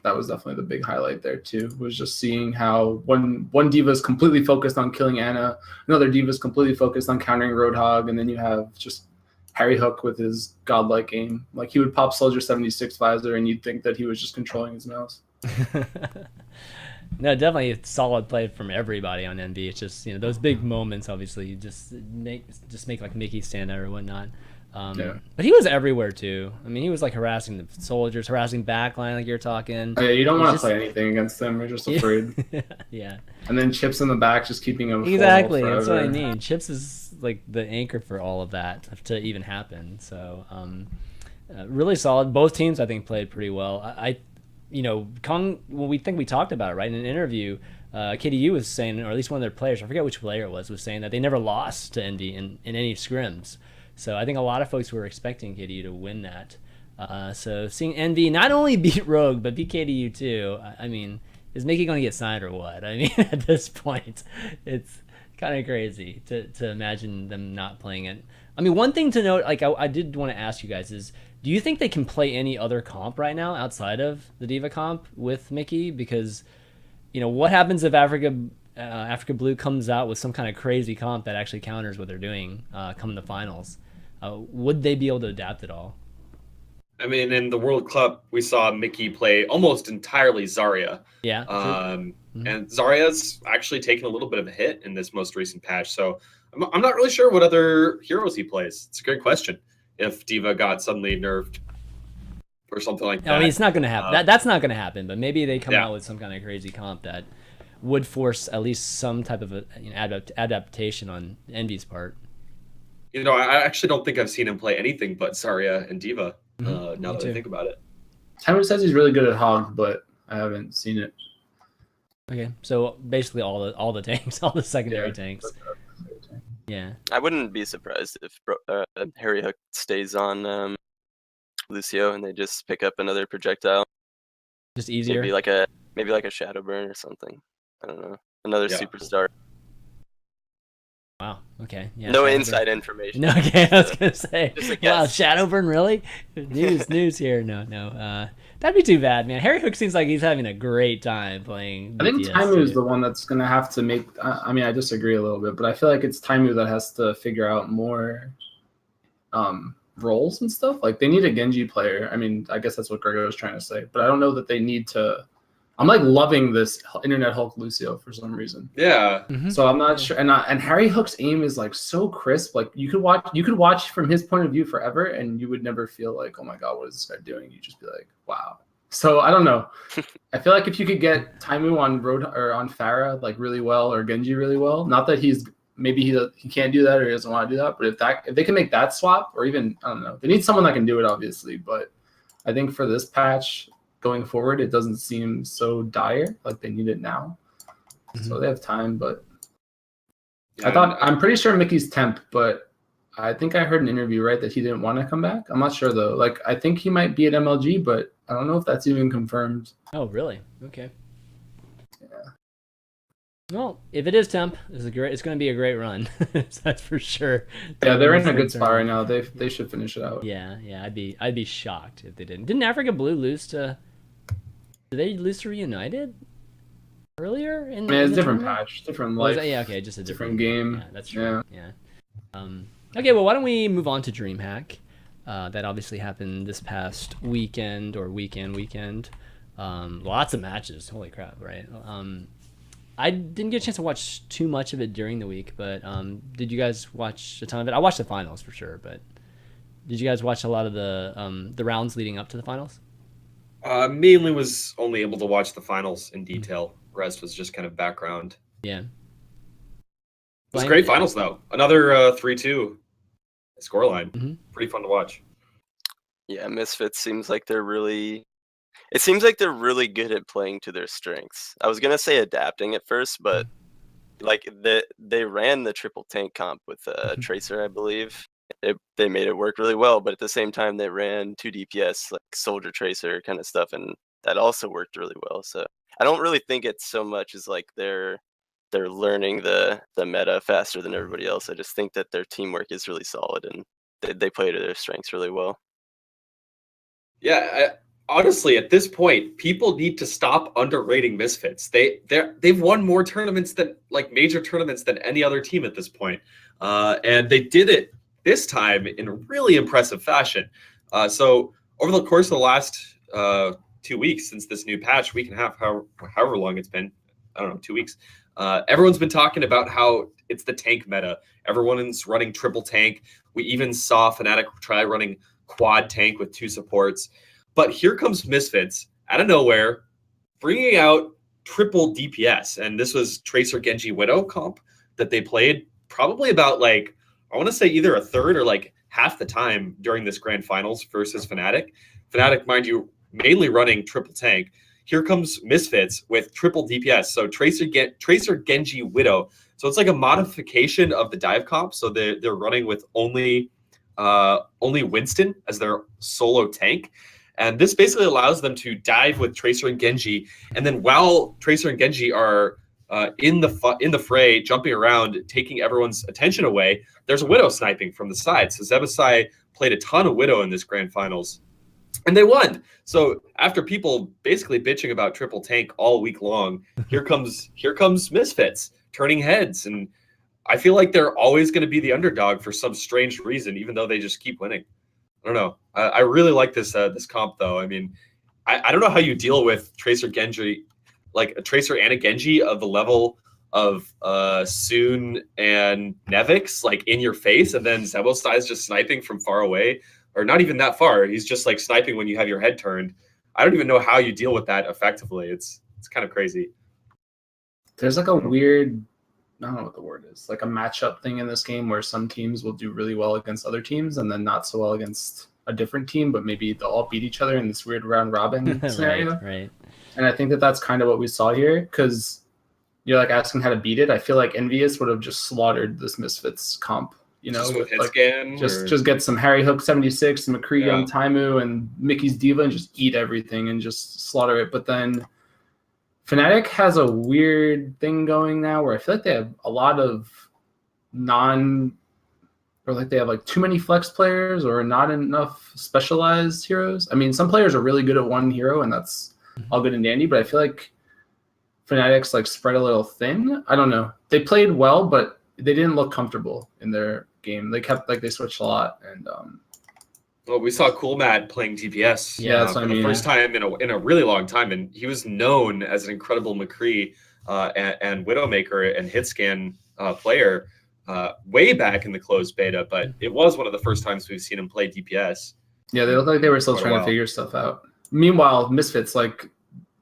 that was definitely the big highlight there too, was just seeing how one Diva is completely focused on killing Ana, another Diva is completely focused on countering Roadhog, and then you have just Harry Hook with his godlike aim. Like he would pop Soldier 76 visor and you'd think that he was just controlling his mouse. No, definitely a solid play from everybody on NV. It's just, those big moments, obviously, you just make like Mickey stand out or whatnot. But he was everywhere too. I mean, he was like harassing the soldiers, harassing backline, like you're talking. Yeah, you don't want to play anything against them. You're just afraid. Yeah. And then Chips in the back, just keeping him. Exactly. That's what I mean. Chips is like the anchor for all of that to even happen. So, really solid. Both teams, I think, played pretty well. Kong. Well, we talked about it, right? In an interview, KDU was saying, or at least one of their players, I forget which player it was saying that they never lost to Indy in any scrims. So I think a lot of folks were expecting KDU to win that. So seeing NV not only beat Rogue, but beat KDU too, I mean, is Mickey going to get signed or what? I mean, at this point, it's kind of crazy to imagine them not playing it. I mean, one thing to note, like I did want to ask you guys is, Do you think they can play any other comp right now outside of the Diva comp with Mickey? Because, what happens if Africa Blue comes out with some kind of crazy comp that actually counters what they're doing come the finals? Would they be able to adapt at all? I mean, in the World Cup, we saw Mickey play almost entirely Zarya. Yeah. And Zarya's actually taken a little bit of a hit in this most recent patch. So I'm not really sure what other heroes he plays. It's a great question. If Diva got suddenly nerfed or something like that. I mean, it's not going to happen. That's not going to happen, but maybe they come out with some kind of crazy comp that would force at least some type of adaptation on Envy's part. I actually don't think I've seen him play anything but Zarya and Diva, now that I think about it. Timer says he's really good at Hog, but I haven't seen it. Okay, so basically all the tanks, all the secondary tanks. Yeah. I wouldn't be surprised if Harry Hook stays on Lucio and they just pick up another projectile. Just easier. Maybe like a Shadow Burn or something. I don't know. Another superstar. Wow. Okay. Yeah. No inside information. No. Okay. I was gonna say. Just a guess. Wow. Shadowburn, really? News here. No. That'd be too bad, man. Harry Hook seems like he's having a great time playing. I think Taimu is the one that's gonna have to make. I mean, I disagree a little bit, but I feel like it's Taimu that has to figure out more roles and stuff. Like they need a Genji player. I mean, I guess that's what Grego was trying to say, but I don't know that they need to. I'm like loving this Internet Hulk Lucio for some reason. Yeah. Mm-hmm. So I'm not sure. And Harry Hook's aim is like so crisp. Like you could watch from his point of view forever, and you would never feel like, oh my god, what is this guy doing? You just be like, wow. So I don't know. I feel like if you could get Taimu on on Pharah like really well, or Genji really well, not that he can't do that or he doesn't want to do that, but if they can make that swap, or even I don't know, they need someone that can do it obviously. But I think for this patch, going forward, it doesn't seem so dire, like they need it now. Mm-hmm. So they have time, but I'm pretty sure Mickey's temp, but I think I heard an interview, right, that he didn't want to come back. I'm not sure though. Like I think he might be at MLG, but I don't know if that's even confirmed. Oh, really? Okay. Yeah. Well, if it is temp, it's going to be a great run. That's for sure. Yeah, they're in a good spot right now. They should finish it out. Yeah. I'd be shocked if they didn't. Didn't Africa Blue lose to? Did they lose to Reunited earlier? It's a different patch, different life. Yeah, okay, just a different game. Yeah, that's true. Yeah. Okay, well, why don't we move on to Dreamhack? That obviously happened this past weekend. Lots of matches. Holy crap, right? I didn't get a chance to watch too much of it during the week, but did you guys watch a ton of it? I watched the finals for sure, but did you guys watch a lot of the rounds leading up to the finals? Mainly was only able to watch the finals in detail. Rest was just kind of background. Yeah. It was great finals though. Another 3-2 scoreline. Mm-hmm. Pretty fun to watch. Yeah, Misfits seems like they're really good at playing to their strengths. I was gonna say adapting at first, but like they ran the triple tank comp with Tracer, I believe. They made it work really well, but at the same time they ran 2 DPS like Soldier Tracer kind of stuff, and that also worked really well. So I don't really think it's so much as like they're learning the meta faster than everybody else. I just think that their teamwork is really solid and they play to their strengths really well. Yeah, honestly, at this point, people need to stop underrating Misfits. They've won more tournaments than like major tournaments than any other team at this point, and they did it this time in a really impressive fashion. So over the course of the last 2 weeks since this new patch, week and a half, however long it's been, I don't know, 2 weeks, everyone's been talking about how it's the tank meta. Everyone's running triple tank. We even saw Fnatic try running quad tank with 2 supports. But here comes Misfits out of nowhere, bringing out triple DPS. And this was Tracer Genji Widow comp that they played probably about like, I want to say either a third or like half the time during this grand finals versus Fnatic. Fnatic, mind you, mainly running triple tank. Here comes Misfits with triple DPS. So Tracer Genji Widow. So it's like a modification of the dive comp. So they're running with only Winston as their solo tank. And this basically allows them to dive with Tracer and Genji. And then while Tracer and Genji are in the fray, jumping around, taking everyone's attention away. There's a Widow sniping from the side. So Zebasai played a ton of Widow in this grand finals, and they won. So after people basically bitching about triple tank all week long, here comes Misfits turning heads, and I feel like they're always going to be the underdog for some strange reason, even though they just keep winning. I don't know. I really like this comp though. I mean, I don't know how you deal with Tracer Genji, like a Tracer and a Genji of the level of Soon and Nevix, like in your face, and then Zebosai is just sniping from far away, or not even that far. He's just like sniping when you have your head turned. I don't even know how you deal with that effectively. It's kind of crazy. There's like a weird, I don't know what the word is, like a matchup thing in this game where some teams will do really well against other teams and then not so well against a different team, but maybe they'll all beat each other in this weird round robin scenario. Right. And I think that that's kind of what we saw here, because you're like asking how to beat it. I feel like Envious would have just slaughtered this Misfits comp, you know, Just with like, Hitscan, just get some Harry Hook 76, McCree on Taimu, and Mickey's Diva, and just eat everything and just slaughter it. But then Fnatic has a weird thing going now where I feel like they have a lot of they have like too many flex players or not enough specialized heroes. I mean, some players are really good at one hero, and that's all good and dandy, but I feel like Fnatic's like spread a little thin. I don't know. They played well, but they didn't look comfortable in their game. They kept they switched a lot, and well, we saw Cool Matt playing DPS. Yeah, that's what I mean. The first time in a really long time, and he was known as an incredible McCree and Widowmaker and Hitscan player way back in the closed beta. But it was one of the first times we've seen him play DPS. Yeah, they look like they were still trying to figure stuff out. Meanwhile, Misfits, like,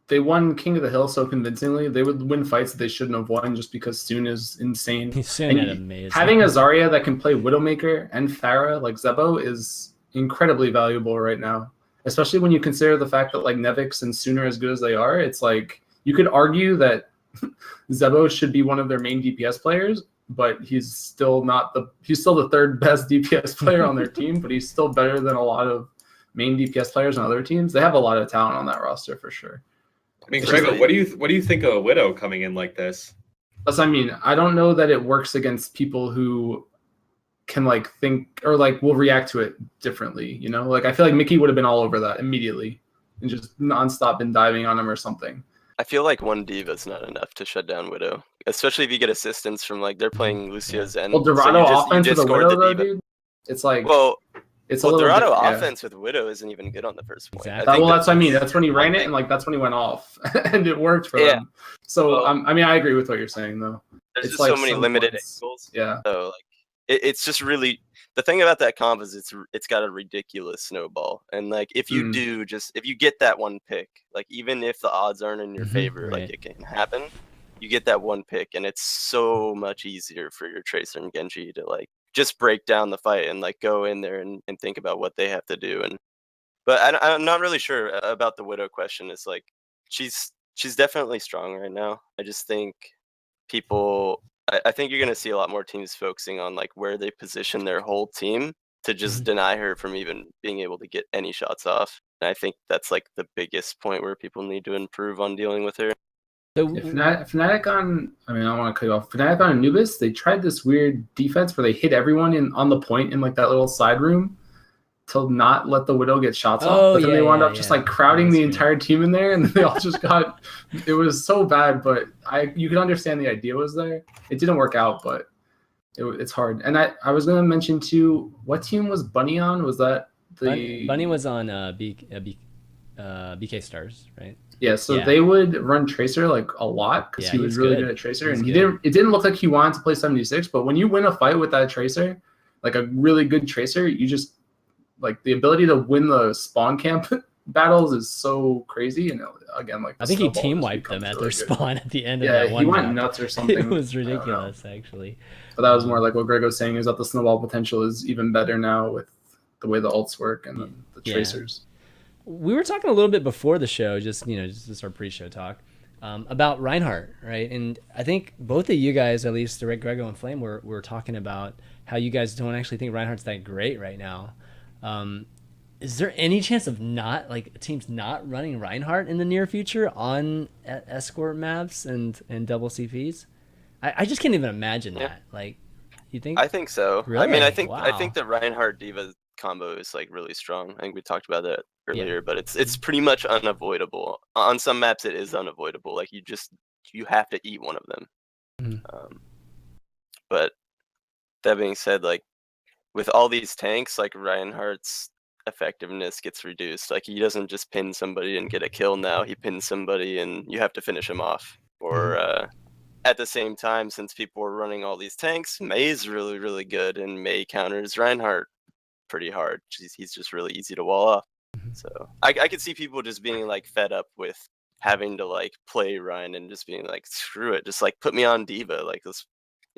they won King of the Hill so convincingly. They would win fights that they shouldn't have won just because Soon is insane. Soon had amazing. Having a Zarya that can play Widowmaker and Pharah like Zebo is incredibly valuable right now, especially when you consider the fact that like Nevix and Soon are as good as they are. It's like you could argue that Zebo should be one of their main DPS players, but he's still the third best DPS player on their team, but he's still better than a lot of main DPS players on other teams. They have a lot of talent on that roster for sure. I mean, Grego, what do you think of a Widow coming in like this? That's, I mean, I don't know that it works against people who can like think or like will react to it differently, you know? Like I feel like Mickey would have been all over that immediately and just nonstop been diving on him or something. I feel like one diva is not enough to shut down Widow, especially if you get assistance from like they're playing Lucia Zen. Well, Dorado offense with a Widow, though, dude. It's like it's a Dorado offense with Widow isn't even good on the first point. Exactly. Well, that's what I mean. That's when he ran it, and like that's when he went off, and it worked for them. So I mean, I agree with what you're saying, though. There's it's just like so many limited angles. Yeah. So like it's just really the thing about that comp is it's got a ridiculous snowball, and like if you if you get that one pick, like even if the odds aren't in your favor, like it can happen. You get that one pick, and it's so much easier for your Tracer and Genji to like just break down the fight and like go in there and think about what they have to do. But I'm not really sure about the Widow question. It's like she's definitely strong right now. I just think I think you're going to see a lot more teams focusing on like where they position their whole team to just deny her from even being able to get any shots off. And I think that's like the biggest point where people need to improve on dealing with her. So Fnatic on, I mean, I don't want to cut you off. Fnatic on Anubis, they tried this weird defense where they hit everyone on the point in like that little side room to not let the Widow get shots off. But then they wound up just like crowding the entire team in there, and then they all just got. It was so bad, but you could understand the idea was there. It didn't work out, but it's hard. And I was going to mention too, what team was Bunny on? Was that the Bunny was on BK Stars, right? Yeah, so they would run Tracer like a lot because he was really good at Tracer, and it didn't look like he wanted to play 76. But when you win a fight with that Tracer, like a really good Tracer, you just like the ability to win the spawn camp battles is so crazy. And again, like I think he team wiped them at their spawn at the end of that one. Yeah, he went nuts or something. It was ridiculous, actually. But that was more like what Grego's saying, is that the snowball potential is even better now with the way the ults work and the Tracers. We were talking a little bit before the show, just our pre-show talk, about Reinhardt, right? And I think both of you guys, at least Rick, Grego, and Flame, were talking about how you guys don't actually think Reinhardt's that great right now. Is there any chance of not teams not running Reinhardt in the near future on escort maps and double CPs? I just can't even imagine that. Like, you think? I think so. Really? I mean, I Wow. think the Reinhardt Diva combo is like really strong. I think we talked about that earlier, Yeah. but it's pretty much unavoidable. On some maps, it is unavoidable. Like you have to eat one of them. Mhm. But that being said, like with all these tanks, like Reinhardt's effectiveness gets reduced. Like he doesn't just pin somebody and get a kill now. He pins somebody and you have to finish him off. Or at the same time, since people are running all these tanks, May's really, really good, and May counters Reinhardt pretty hard. He's just really easy to wall off. So I could see people just being like fed up with having to like play Ryan and just being like, screw it, just like put me on Diva. Like let's,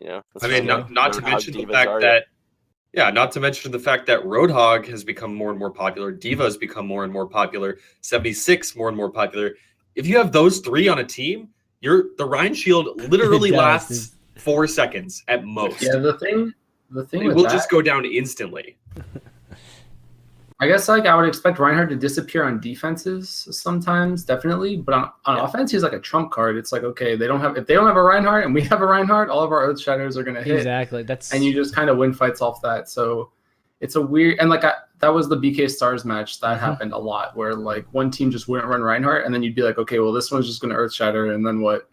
I mean, not to Roadhog mention the Diva fact Zarya. that not to mention the fact that Roadhog has become more and more popular, Diva has become more and more popular, 76 more and more popular. If you have those three on a team, the Rhine Shield literally It does. lasts 4 seconds at most. Yeah, the thing It with will that, just go down instantly. I guess like I would expect Reinhardt to disappear on defenses sometimes, definitely, but on offense he's like a trump card. It's like, okay, if they don't have a Reinhardt and we have a Reinhardt, all of our Earth Shatters are gonna hit. Exactly. And you just kind of win fights off that. So it's a weird, and like that was the BK Stars match that happened a lot, where like one team just wouldn't run Reinhardt, and then you'd be like, okay, well this one's just gonna Earth Shatter, and then what?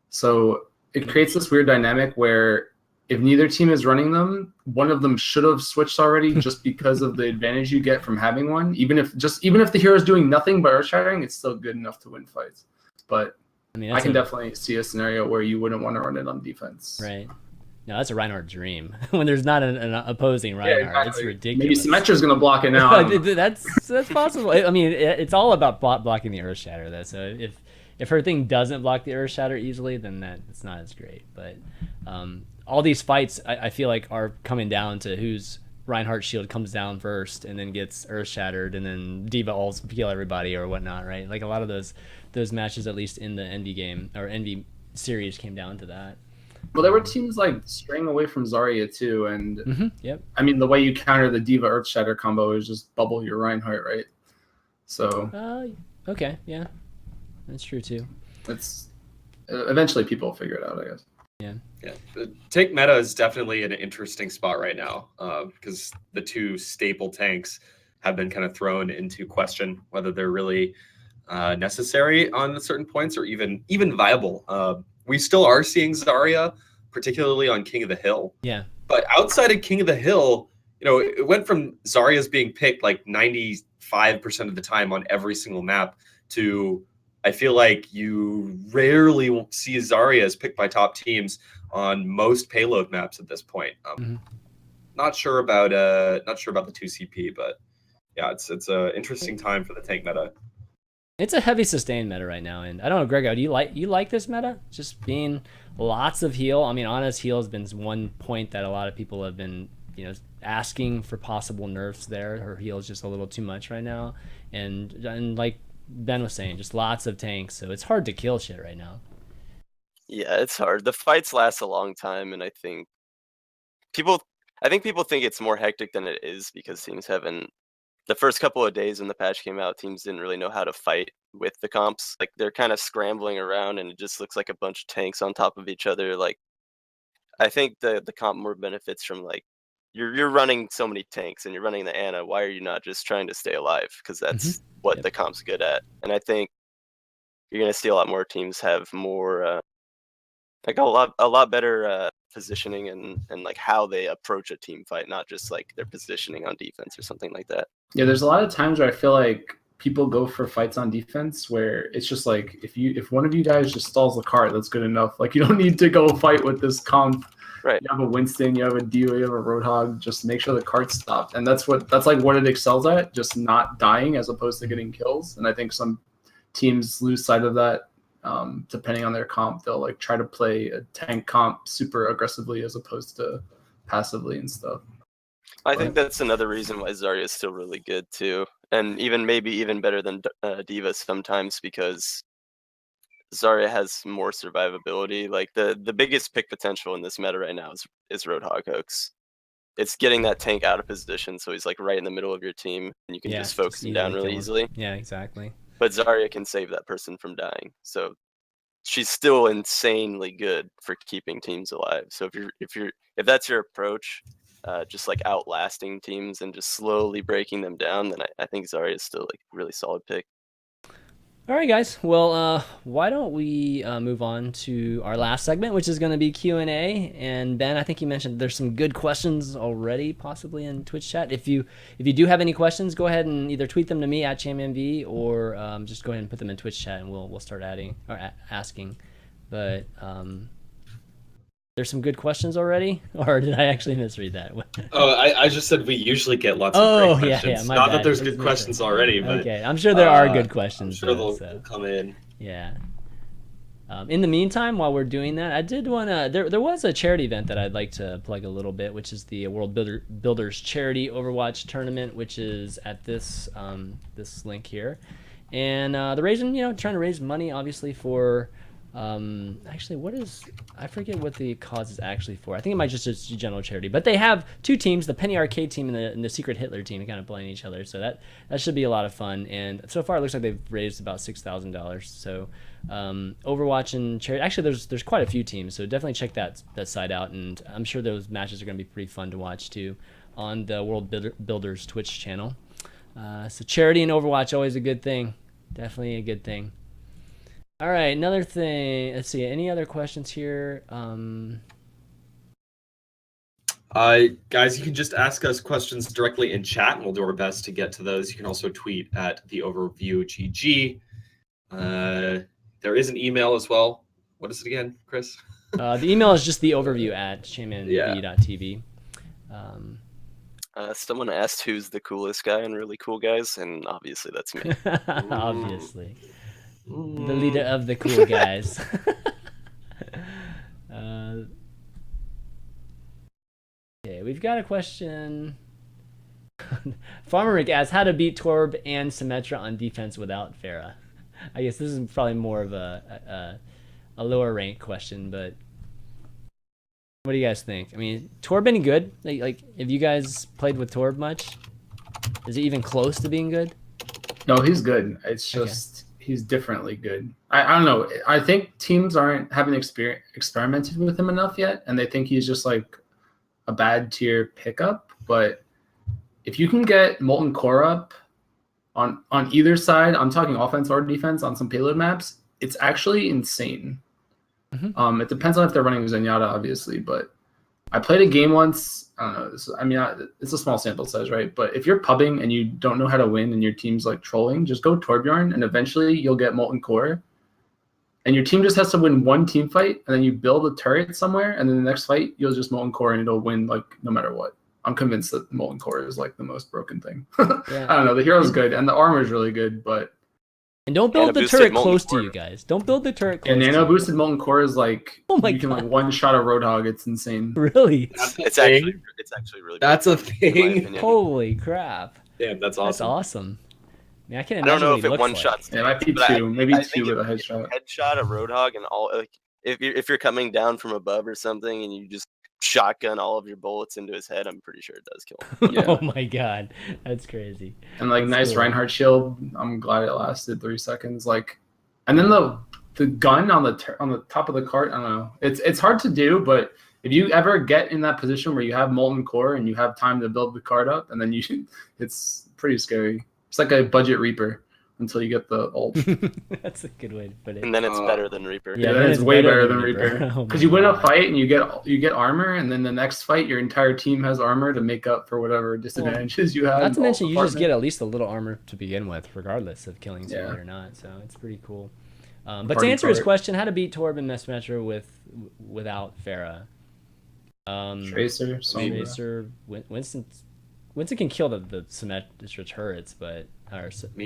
So it creates this weird dynamic where if neither team is running them, one of them should have switched already just because of the advantage you get from having one. Even if the hero is doing nothing but Earth Shattering, it's still good enough to win fights. But I mean, I can definitely see a scenario where you wouldn't want to run it on defense. Right. No, that's a Reinhardt dream. When there's not an opposing Reinhardt, exactly. It's ridiculous. Maybe Symmetra's going to block it now. that's possible. I mean, it's all about blocking the Earth Shatter, though. So if her thing doesn't block the Earth Shatter easily, then it's not as great. But all these fights, I feel like, are coming down to whose Reinhardt shield comes down first and then gets Earth Shattered, and then Diva ults kill everybody or whatnot, right? Like a lot of those matches, at least in the Envy game or Envy series, came down to that. Well, there were teams like straying away from Zarya too, and Yep. I mean the way you counter the Diva Earth Shatter combo is just bubble your Reinhardt, right? So okay, yeah, that's true too. it's eventually people will figure it out, I guess. Yeah. The tank meta is definitely an interesting spot right now because the two staple tanks have been kind of thrown into question whether they're really necessary on certain points or even viable. We still are seeing Zarya, particularly on King of the Hill. Yeah. But outside of King of the Hill, it went from Zarya's being picked like 95% of the time on every single map to I feel like you rarely see Zarya as picked by top teams on most payload maps at this point. Not sure about the 2CP, but yeah, it's an interesting time for the tank meta. It's a heavy sustain meta right now, and I don't know, Grego, do you like this meta? Just being lots of heal. I mean, honest heal has been one point that a lot of people have been, asking for possible nerfs there. Her heal is just a little too much right now, and like Ben was saying, just lots of tanks, so it's hard to kill shit right now. Yeah, it's hard. The fights last a long time, and I think people think it's more hectic than it is because teams haven't. The first couple of days when the patch came out, teams didn't really know how to fight with the comps. Like they're kind of scrambling around, and it just looks like a bunch of tanks on top of each other. Like I think the comp more benefits from like you're running so many tanks and you're running the Ana. Why are you not just trying to stay alive? Because that's what the comp's good at. And I think you're gonna see a lot more teams have more like a lot better positioning and like how they approach a team fight, not just like their positioning on defense or something like that. Yeah, there's a lot of times where I feel like people go for fights on defense where it's just like if one of you guys just stalls the cart, that's good enough. Like you don't need to go fight with this comp. Right. You have a Winston, you have a Dio, you have a Roadhog. Just make sure the cart's stopped, and that's like what it excels at, just not dying as opposed to getting kills. And I think some teams lose sight of that. Depending on their comp, they'll like try to play a tank comp super aggressively as opposed to passively and stuff. I think that's another reason why Zarya is still really good too, and maybe even better than Diva sometimes because Zarya has more survivability. Like the biggest pick potential in this meta right now is Roadhog hooks. it's getting that tank out of position, so he's like right in the middle of your team, and you can just focus him down really easily. Yeah, exactly. But Zarya can save that person from dying, so she's still insanely good for keeping teams alive. So if that's your approach, just like outlasting teams and just slowly breaking them down, then I think Zarya is still like a really solid pick. All right, guys. Well, why don't we move on to our last segment, which is going to be Q&A. And Ben, I think you mentioned there's some good questions already, possibly in Twitch chat. If you do have any questions, go ahead and either tweet them to me at ChanManV, or just go ahead and put them in Twitch chat, and we'll start asking. But there's some good questions already, or did I actually misread that? Oh, I just said we usually get lots of great questions. My Not bad. that there's good questions already, but okay, I'm sure there are good questions. I'm sure they'll come in. Yeah. In the meantime, while we're doing that, I did want to. There was a charity event that I'd like to plug a little bit, which is the World Builders Charity Overwatch Tournament, which is at this this link here, and the raising, trying to raise money, obviously, for. Actually, I forget what the cause is actually for. I think it might just be general charity, but they have two teams, the Penny Arcade team and the Secret Hitler team, kind of playing each other. So that should be a lot of fun. And so far it looks like they've raised about $6,000. So, Overwatch and charity, actually there's quite a few teams. So definitely check that site out. And I'm sure those matches are going to be pretty fun to watch too on the World Builders Twitch channel. So charity and Overwatch, always a good thing. Definitely a good thing. All right, another thing. Let's see. Any other questions here? Guys, you can just ask us questions directly in chat, and we'll do our best to get to those. You can also tweet at the Overview GG. There is an email as well. What is it again, Chris? The email is just the overview at ChanManV.tv. Someone asked who's the coolest guy in Really Cool Guys, and obviously that's me. Obviously. The leader of the cool guys. Okay, we've got a question. Farmer Rick asks how to beat Torb and Symmetra on defense without Pharah. I guess this is probably more of a lower rank question, but what do you guys think? I mean, Torb any good? Like, have you guys played with Torb much? Is he even close to being good? No, he's good. It's just he's differently good. I don't know. I think teams haven't experimented with him enough yet, and they think he's just like a bad tier pickup. But if you can get Molten Core up on either side, I'm talking offense or defense on some payload maps, it's actually insane. Mm-hmm. It depends on if they're running Zenyatta, obviously, but I played a game once. I don't know. It's a small sample size, right? But if you're pubbing and you don't know how to win and your team's like trolling, just go Torbjorn, and eventually you'll get Molten Core. And your team just has to win one team fight, and then you build a turret somewhere, and then the next fight you'll just Molten Core, and it'll win like no matter what. I'm convinced that Molten Core is like the most broken thing. Yeah. I don't know. The hero's good, and the armor is really good, but. And don't build the turret close to you guys. Don't build the turret close to you. And nano boosted Molten Core is like, you can like one shot a Roadhog. It's insane. Really? It's actually really That's a thing. Holy crap. Damn, that's awesome. That's awesome. I mean, I can't I don't know imagine if it one shots. It might be two, maybe two with a headshot. Headshot a Roadhog, and all like if you're coming down from above or something, and you just shotgun all of your bullets into his head, I'm pretty sure it does kill him. Yeah. Oh my god, that's crazy. And like that's nice cool. Reinhardt shield. I'm glad it lasted 3 seconds. Like, and then the gun on the top of the cart. I don't know. It's hard to do, but if you ever get in that position where you have Molten Core and you have time to build the cart up, and then it's pretty scary. It's like a budget Reaper until you get the ult. That's a good way to put it. And then it's better than Reaper. Yeah, then it's way better than Reaper. Because you win a fight and you get armor, and then the next fight your entire team has armor to make up for whatever disadvantages you have. Not to mention you just get at least a little armor to begin with, regardless of killing someone or not. So it's pretty cool. But to answer his question, how to beat Torb and Messmetro without Pharah? Tracer, Winston can kill the Symmetra turrets, but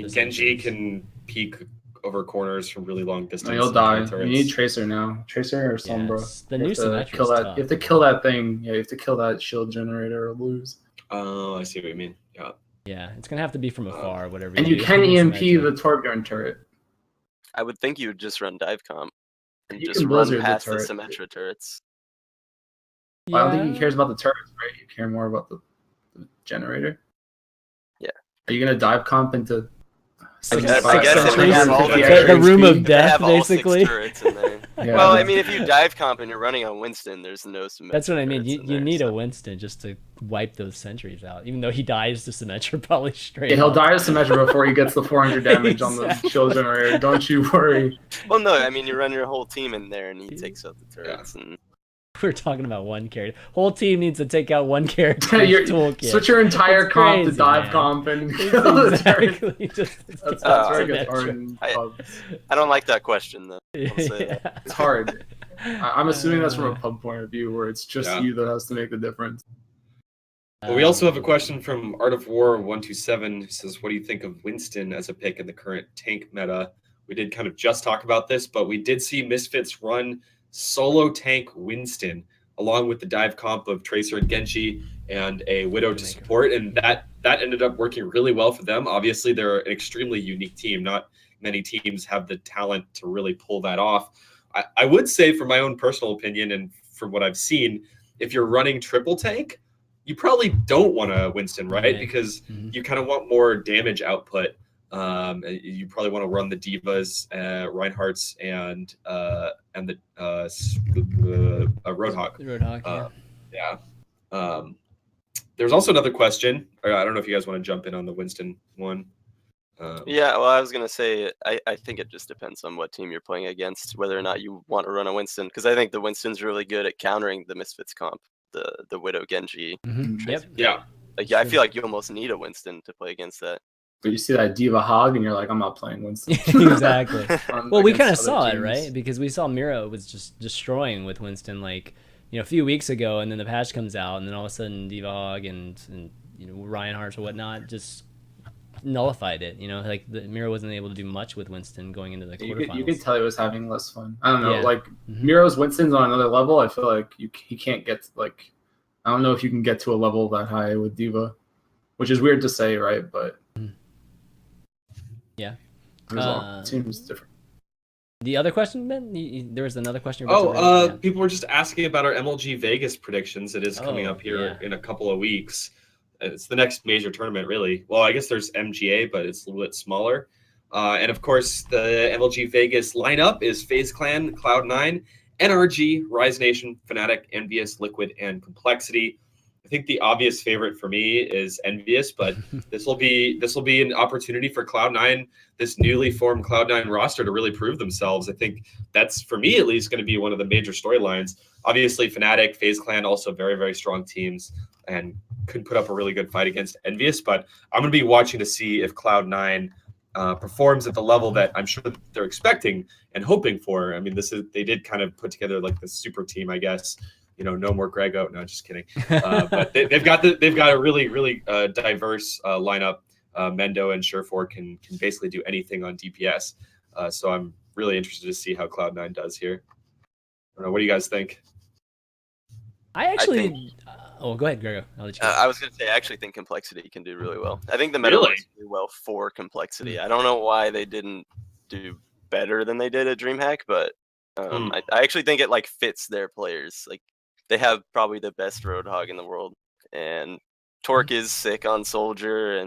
Genji can peek over corners from really long distance. No, you'll die. You need Tracer now. Tracer or Sombra. Yes, the new Symmetra kill that. You have to kill that thing. Yeah, you have to kill that shield generator or lose. Oh, I see what you mean. Yeah. Yeah, it's gonna have to be from afar, whatever. And you can EMP the Torbjorn turret. I would think you would just run dive comp and just run past the Symmetra turrets. I don't think he cares about the turrets, right? You care more about the generator. Yeah. Are you gonna dive comp into? I guess if they centuries? have all The room of if they death, have all basically. 6 turrets in there. Yeah. Well, I mean, if you dive comp and you're running on Winston, there's no Symmetra. That's what I mean. turrets in You there, need so. a Winston just to wipe those sentries out. Even though he dies to Symmetra probably straight. Yeah, he'll up. die to Symmetra before he gets the 400 damage on the Exactly. shield generator. Don't you worry. Well, no, I mean, you run your whole team in there and he takes out the turrets. And We're talking about one character. Whole team needs to take out one character. Toolkit. Switch your entire It's comp crazy, to dive man. comp and kill the turret. Exactly. That's Oh, very Symmetra. good hard in pubs. I don't like that question, though. I'll say that. It's hard. I'm assuming that's from a pub point of view where it's just Yeah. you that has to make the difference. Well, we also have a question from Art of War 127 who says, what do you think of Winston as a pick in the current tank meta? We did kind of just talk about this, but we did see Misfits run solo tank Winston along with the dive comp of Tracer and Genji and a Widow to support, and that ended up working really well for them. Obviously, they're an extremely unique team. Not many teams have the talent to really pull that off. I would say, from my own personal opinion and from what I've seen, if you're running triple tank, you probably don't want a Winston, right? Okay. Because you kind of want more damage output. You probably want to run the Divas, Reinhardt's, and the Roadhog. Roadhog, yeah. Yeah. There's also another question. I don't know if you guys want to jump in on the Winston one. Yeah, well, I was gonna say I think it just depends on what team you're playing against, whether or not you want to run a Winston, because I think the Winston's really good at countering the Misfits comp, the Widow Genji. Yep. Yeah. Like, I feel like you almost need a Winston to play against that. But you see that Diva Hog and you're like, I'm not playing Winston. Exactly. Well, we kind of against saw other it, teams. right? Because we saw Miro was just destroying with Winston, like, a few weeks ago, and then the patch comes out, and then all of a sudden Divog and Reinhardt or whatnot just nullified it. Like the Miro wasn't able to do much with Winston going into the quarterfinals. You could tell he was having less fun. I don't know. Yeah. Like Miro's Winston's on another level. I feel like he can't get I don't know if you can get to a level that high with Diva, which is weird to say, right? But Yeah. it seems different. The other question, Ben? There was another question. People were just asking about our MLG Vegas predictions. It is coming up here yeah. in a couple of weeks. It's the next major tournament, really. Well, I guess there's MGA, but it's a little bit smaller. And of course, the MLG Vegas lineup is FaZe Clan, Cloud9, NRG, Rise Nation, Fnatic, Envious, Liquid, and Complexity. I think the obvious favorite for me is Envious, but this will be an opportunity for Cloud9, this newly formed Cloud9 roster, to really prove themselves. I think that's, for me at least, going to be one of the major storylines. Obviously, Fnatic, FaZe Clan, also very, very strong teams and could put up a really good fight against Envious. But I'm going to be watching to see if Cloud9 performs at the level that I'm sure that they're expecting and hoping for. I mean, they did kind of put together like the super team, I guess. No more Grego. No, just kidding. But they've got a really, really diverse lineup. Mendo and Surefour can basically do anything on DPS. So I'm really interested to see how Cloud9 does here. I don't know. What do you guys think? I actually. Go ahead, Grego. I'll let you go. I was gonna say, I actually think Complexity can do really well. I think the meta works really well for Complexity. I don't know why they didn't do better than they did at Dreamhack, but I actually think it fits their players. Like, they have probably the best Roadhog in the world, and Torque is sick on Soldier,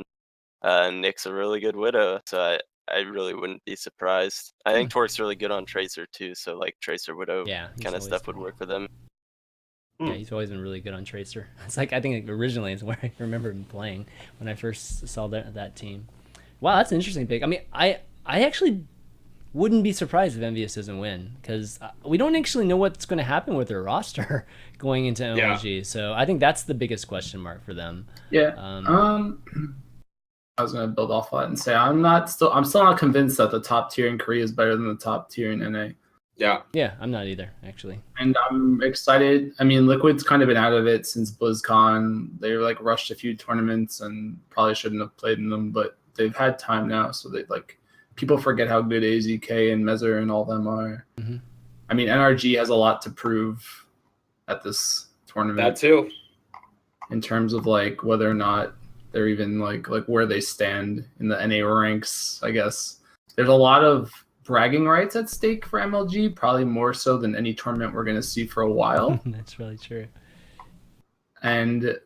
and Nick's a really good Widow, so I really wouldn't be surprised. I think Torque's really good on Tracer too, so Tracer Widow kind of stuff would work for them. Yeah, he's always been really good on Tracer. It's I think originally is where I remember him playing when I first saw that team. Wow, that's an interesting pick. I mean, I actually wouldn't be surprised if Envious doesn't win, because we don't actually know what's going to happen with their roster going into MLG. So I think that's the biggest question mark for them. Yeah. I was going to build off that and say I'm still not convinced that the top tier in Korea is better than the top tier in NA. Yeah, I'm not either, actually. And I'm excited. I mean, Liquid's kind of been out of it since BlizzCon. They rushed a few tournaments and probably shouldn't have played in them, but they've had time now, so they people forget how good AZK and Mezer and all them are. Mm-hmm. I mean, NRG has a lot to prove at this tournament. That too. In terms of whether or not they're even where they stand in the NA ranks, I guess. There's a lot of bragging rights at stake for MLG, probably more so than any tournament we're going to see for a while. That's really true. And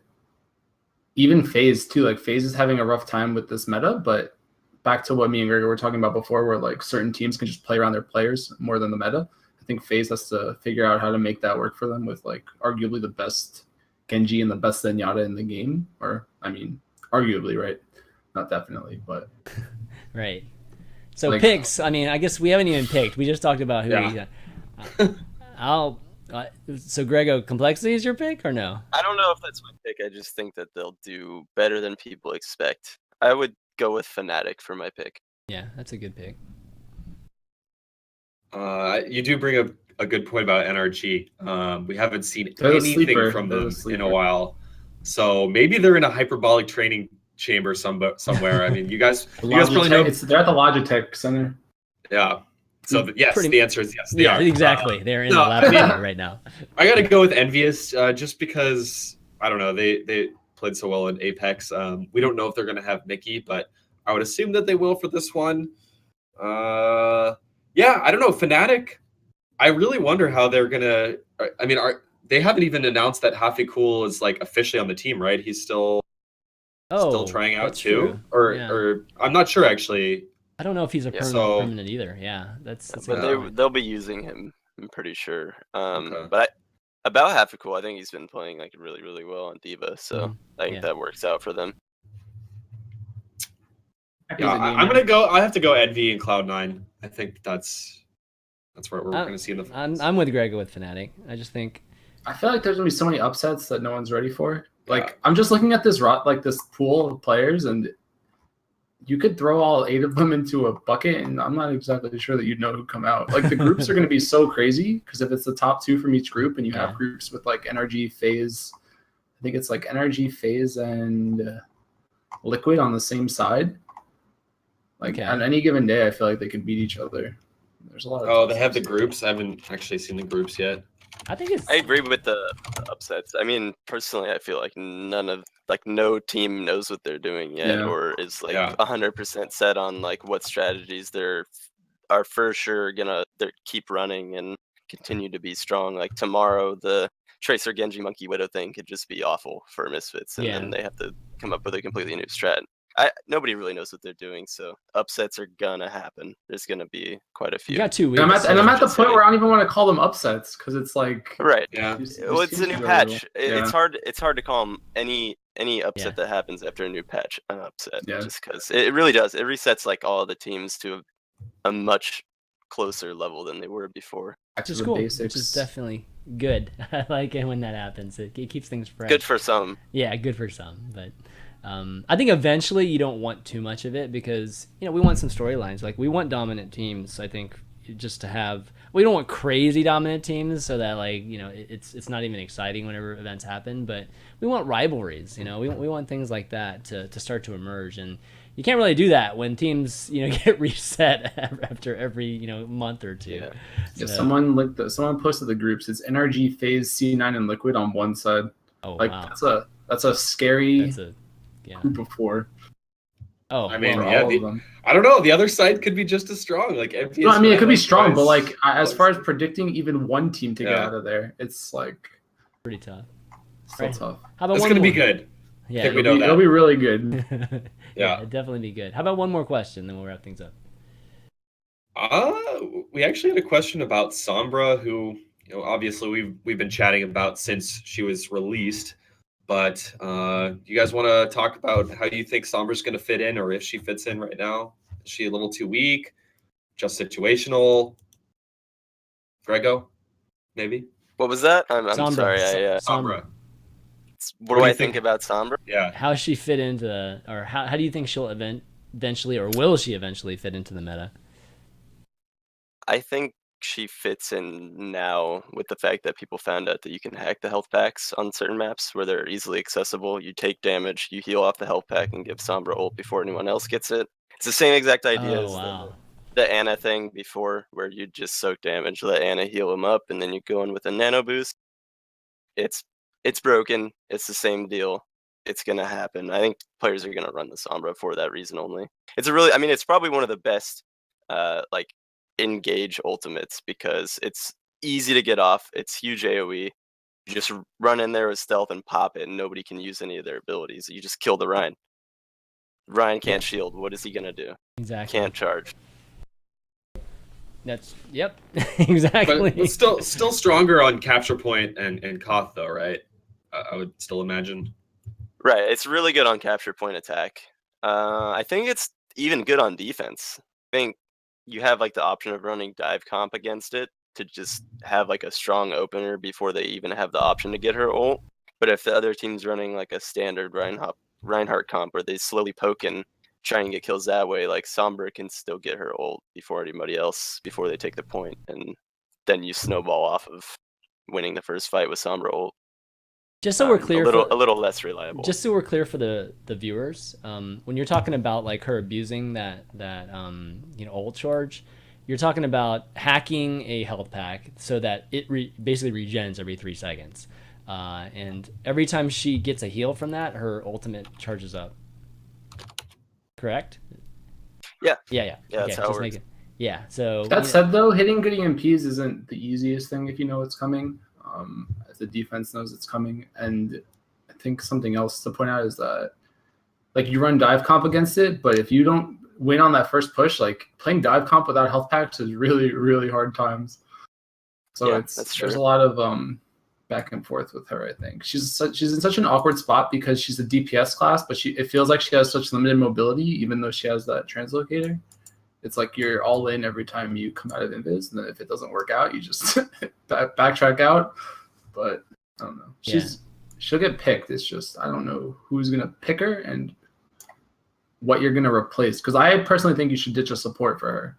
even FaZe too, like FaZe is having a rough time with this meta, but back to what me and Grego were talking about before, where like certain teams can just play around their players more than the meta. I think FaZe has to figure out how to make that work for them with like arguably the best Genji and the best Zenyatta in the game. Or I mean, arguably, right? Not definitely, but Right. So like, picks. I mean, I guess we haven't even picked. We just talked about who. Yeah. So Grego, complexity is your pick or no? I don't know if that's my pick. I just think that they'll do better than people expect. I would go with Fnatic for my pick. Yeah, that's a good pick. You do bring up a good point about NRG. We haven't seen They're the anything sleeper. from They're the them in sleeper. a while, so maybe they're in a hyperbolic training chamber somewhere. I mean, you guys probably know. They're at the Logitech Center. Yeah. So yes, the answer is yes. They Yeah, are. exactly. They're in the no, laboratory right now. I got to go with Envious, just because I don't know. They played so well in Apex. We don't know if they're going to have Mickey, but I would assume that they will for this one. Yeah, I don't know. Fnatic, I really wonder how they're gonna. I mean, they haven't even announced that Hafi Cool is like officially on the team, right? He's still trying out that's too, true. Yeah. or I'm not sure actually. I don't know if he's a permanent either. Yeah, that's But they'll be using him. I'm pretty sure. Okay. But about Hafikul, I think he's been playing like really, really well on Diva, so I think that works out for them. Yeah, I'm gonna go. I have to go Envy and Cloud9. I think that's what we're gonna see in the finals. I'm with Grego with Fnatic. I just think I feel like there's gonna be so many upsets that no one's ready for. Like I'm just looking at this this pool of players, and you could throw all 8 of them into a bucket, and I'm not exactly sure that you'd know who come out. Like the groups are going to be so crazy because if it's the top 2 from each group, and you have groups with like NRG, FaZe, I think it's like NRG, FaZe, and Liquid on the same side. Like on any given day, I feel like they could beat each other. There's a lot of. Oh, they have the groups. I haven't actually seen the groups yet. I agree with the upsets. I mean, personally, I feel like no team knows what they're doing yet, or is like 100% set on like what strategies are for sure gonna keep running and continue to be strong. Like tomorrow, the Tracer Genji Monkey Widow thing could just be awful for Misfits, and then they have to come up with a completely new strat. Nobody really knows what they're doing, so upsets are gonna happen. There's gonna be quite a few. You got 2 weeks. I'm at the point where I don't even want to call them upsets because it's like yeah. Well, it's a new patch. It's hard to call them any upset that happens after a new patch an upset. Just because it really does. It resets like all the teams to a much closer level than they were before. Which is cool. Which is definitely good. I like it when that happens. It keeps things fresh. Good for some. Yeah, good for some, but. I think eventually you don't want too much of it because we want some storylines. Like we want dominant teams. I think just to have. We don't want crazy dominant teams so that it's not even exciting whenever events happen. But we want rivalries. We want things like that to start to emerge. And you can't really do that when teams get reset after every month or 2. Yeah. So, someone posted the groups. It's NRG, FaZe, C9, and Liquid on one side. Oh wow. That's a scary. Group of 4. Oh, I mean, I don't know. The other side could be just as strong. Like, it could be strong, but like as far as predicting even one team to get out of there, it's like pretty tough. Still tough. How about it's going to be good. Yeah, I think we know that. It'll be really good. Yeah, it'd definitely be good. How about one more question, then we'll wrap things up. We actually had a question about Sombra, who obviously we've been chatting about since she was released. But you guys want to talk about how you think Sombra's going to fit in, or if she fits in right now? Is she a little too weak? Just situational? Grego, maybe? What was that? I'm sorry. Sombra. What do I think about Sombra? Yeah. How she fit into or how do you think she'll eventually, or will she eventually fit into the meta? I think she fits in now with the fact that people found out that you can hack the health packs on certain maps where they're easily accessible. You take damage, you heal off the health pack, and give Sombra ult before anyone else gets it. It's the same exact idea as the Ana thing before, where you just soak damage, let Ana heal him up, and then you go in with a nano boost. It's broken. It's the same deal. It's gonna happen. I think players are gonna run the Sombra for that reason only. It's probably one of the best engage ultimates because it's easy to get off. It's huge AoE. You just run in there with stealth and pop it, and nobody can use any of their abilities. You just kill the Ryan. Ryan can't shield. What is he gonna do? Exactly. Can't charge. That's yep. Exactly. But still stronger on capture point and Koth though, right? I would still imagine. Right. It's really good on capture point attack. I think it's even good on defense. I think you have like the option of running dive comp against it to just have like a strong opener before they even have the option to get her ult. But if the other team's running like a standard Reinhardt comp where they slowly poke and try and get kills that way, like Sombra can still get her ult before anybody else, before they take the point, and then you snowball off of winning the first fight with Sombra ult. Just so we're clear, a little less reliable. Just so we're clear for the viewers, when you're talking about like her abusing that ult charge, you're talking about hacking a health pack so that it basically regens every 3 seconds, and every time she gets a heal from that, her ultimate charges up. Correct? Yeah. Okay, That's how it works. Yeah. So that said, though, hitting good EMPs isn't the easiest thing if you know it's coming. If the defense knows it's coming, and I think something else to point out is that, like, you run dive comp against it, but if you don't win on that first push, like playing dive comp without health packs is really, really hard times. So Yeah, there's a lot of back and forth with her. I think she's in such an awkward spot because she's a DPS class, but it feels like she has such limited mobility, even though she has that translocator. It's like you're all in every time you come out of invis, and then if it doesn't work out, you just backtrack out. But I don't know. She'll get picked. It's just I don't know who's gonna pick her and what you're gonna replace. Because I personally think you should ditch a support for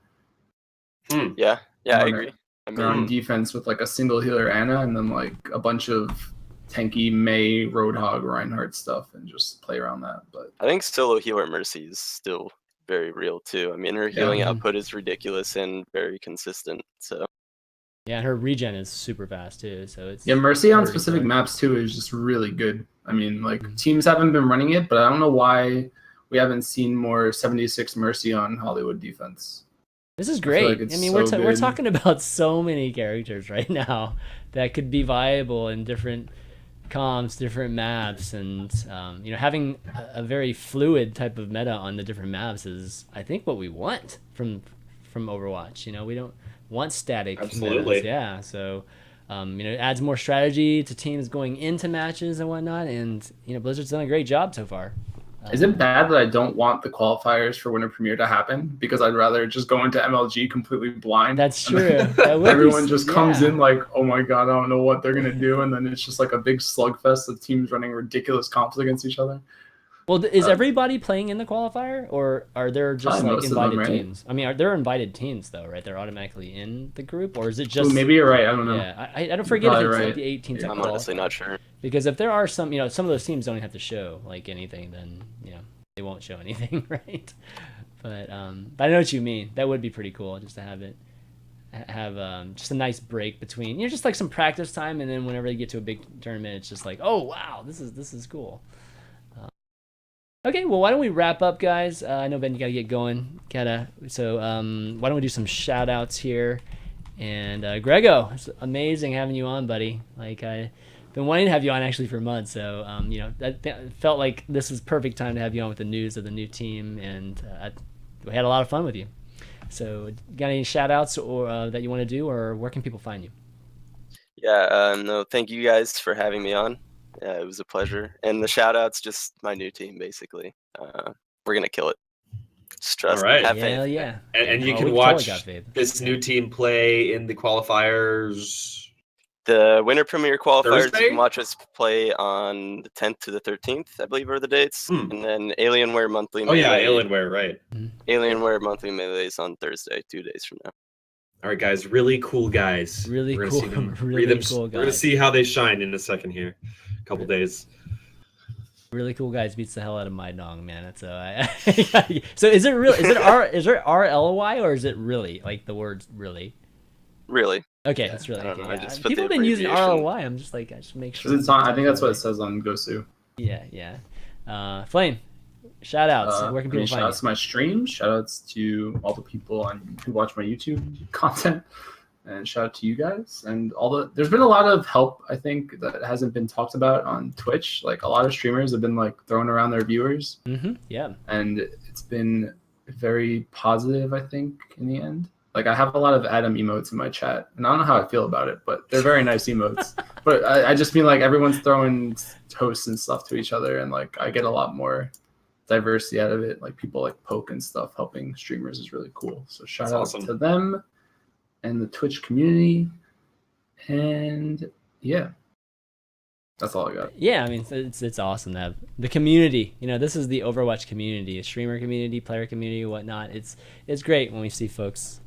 her. Yeah, I agree. I mean, on defense with like a single healer Anna and then like a bunch of tanky May, Roadhog, Reinhardt stuff and just play around that. But I think solo healer Mercy is still very real too. I mean, her healing output is ridiculous and very consistent. So yeah, and her regen is super fast too. So it's Mercy on specific maps too is just really good. I mean, like teams haven't been running it, but I don't know why we haven't seen more 76 Mercy on Hollywood defense. This is great. Like I mean, so we're talking about so many characters right now that could be viable in different comps, different maps, and having a very fluid type of meta on the different maps is, I think, what we want from Overwatch. We don't want static. Absolutely. Metas. Yeah. So, it adds more strategy to teams going into matches and whatnot, and Blizzard's done a great job so far. Is it bad that I don't want the qualifiers for Winter Premiere to happen? Because I'd rather just go into MLG completely blind. That's true. Everyone just comes in like, oh my god, I don't know what they're going to do. And then it's just like a big slugfest of teams running ridiculous comps against each other. Well, is everybody playing in the qualifier, or are there just like invited teams? I mean, they're invited teams though, right? They're automatically in the group, or is it just? Ooh, maybe you're right. I don't know. Yeah, I don't forget if it's like the 18 teams. I'm honestly not sure. Because if there are some of those teams don't have to show like anything, then they won't show anything, right? But I know what you mean. That would be pretty cool just to have just a nice break between just like some practice time, and then whenever they get to a big tournament, it's just like, oh wow, this is cool. Okay, well, why don't we wrap up, guys? I know, Ben, you got to get going. So why don't we do some shout-outs here? And Grego, it's amazing having you on, buddy. Like, I've been wanting to have you on actually for months. So, that felt like this was perfect time to have you on with the news of the new team. And we had a lot of fun with you. So, got any shout-outs or that you want to do, or where can people find you? Yeah, no, thank you guys for having me on. Yeah, it was a pleasure. And the shout-out's just my new team, basically. We're going to kill it. Just trust me. Have faith. Hell yeah. And you can watch this new team play in the qualifiers. The Winter Premiere qualifiers, Thursday? you can watch us play on the 10th to the 13th, I believe are the dates. And then Alienware Monthly Melee. Oh, yeah, Alienware, right. Alienware Monthly Melee is on Thursday, 2 days from now. All right, guys, really cool guys. Really We're cool. gonna see them, Really cool guys. We're going to see how they shine in a second here. A couple days. Really cool guys beats the hell out of my dong, man. So so is it real? Is it RLY or is it really like the word really? Really? Okay, that's really. I don't know, I just put People have the been using abbreviation. RLY. I'm just like, I should make sure. I think that's what it says on Gosu. Yeah. Flame, shout outs. Where can people shout find outs to my stream. Shout outs to all the people who watch my YouTube content. And shout out to you guys and there's been a lot of help, I think, that hasn't been talked about on Twitch. Like a lot of streamers have been like throwing around their viewers. Yeah. And it's been very positive, I think, in the end. Like I have a lot of Adam emotes in my chat, and I don't know how I feel about it, but they're very nice emotes. But I just mean like everyone's throwing toasts and stuff to each other, and like I get a lot more diversity out of it. Like people like Poke and stuff helping streamers is really cool. So shout out to them and the Twitch community. And yeah, that's all I got. Yeah, I mean, it's awesome to have the community. You know, this is the Overwatch community, a streamer community, player community, whatnot. It's great when we see folks,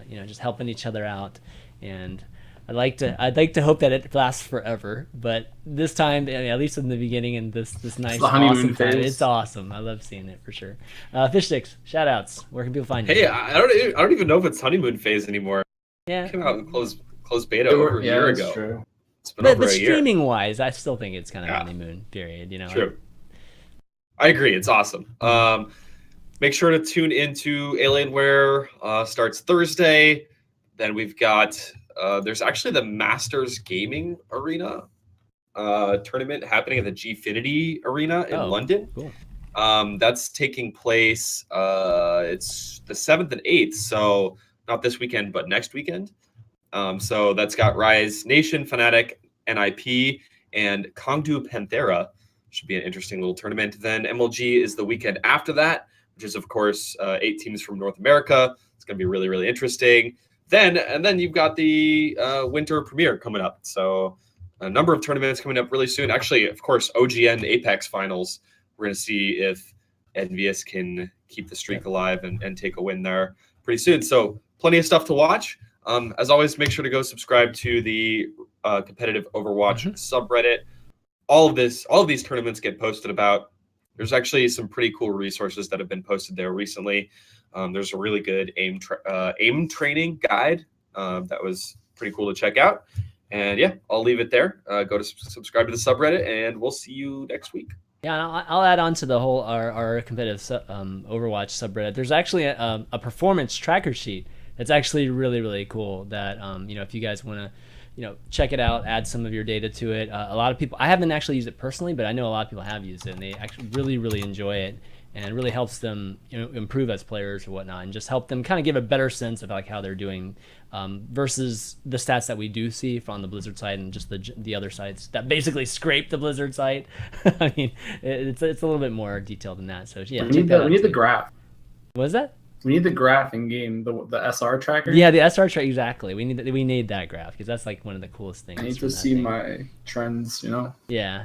you know, just helping each other out. And I'd like to hope that it lasts forever. But this time, I mean, at least in the beginning, and this nice awesome time, it's awesome. I love seeing it for sure. Fishstix, shout outs. Where can people find you? Hey, I don't even know if it's honeymoon phase anymore. Yeah, it came out in closed beta over a year ago. True. It's been over a year. Streaming wise, I still think it's kind of honeymoon period. You know. True. I agree. It's awesome. Make sure to tune into Alienware. Starts Thursday. Then we've got there's actually the Masters Gaming Arena tournament happening at the Gfinity Arena in London. Cool. That's taking place. It's the 7th and 8th, so not this weekend, but next weekend. So that's got Rise Nation, Fnatic, NIP, and Kongdu Panthera. Should be an interesting little tournament. Then MLG is the weekend after that, which is, of course, 8 teams from North America. It's going to be really, really interesting. Then you've got the Winter Premiere coming up. So a number of tournaments coming up really soon. Actually, of course, OGN Apex Finals. We're going to see if Envious can keep the streak alive and take a win there pretty soon. So plenty of stuff to watch. As always, make sure to go subscribe to the competitive Overwatch subreddit. All of these tournaments get posted about. There's actually some pretty cool resources that have been posted there recently. There's a really good aim training guide that was pretty cool to check out. And yeah, I'll leave it there. Go to subscribe to the subreddit, and we'll see you next week. Yeah, and I'll add on to the whole our competitive Overwatch subreddit. There's actually a performance tracker sheet. It's actually really, really cool that, you know, if you guys want to, you know, check it out, add some of your data to it. A lot of people, I haven't actually used it personally, but I know a lot of people have used it, and they actually really, really enjoy it. And it really helps them, you know, improve as players or whatnot, and just help them kind of give a better sense of like how they're doing versus the stats that we do see from the Blizzard side and just the other sites that basically scrape the Blizzard site. I mean, it's a little bit more detailed than that. So yeah, we need the graph. What is that? We need the graph in game, the SR tracker. Yeah, the SR tracker, exactly. We need that graph because that's like one of the coolest things. I need to see my trends, you know. Yeah.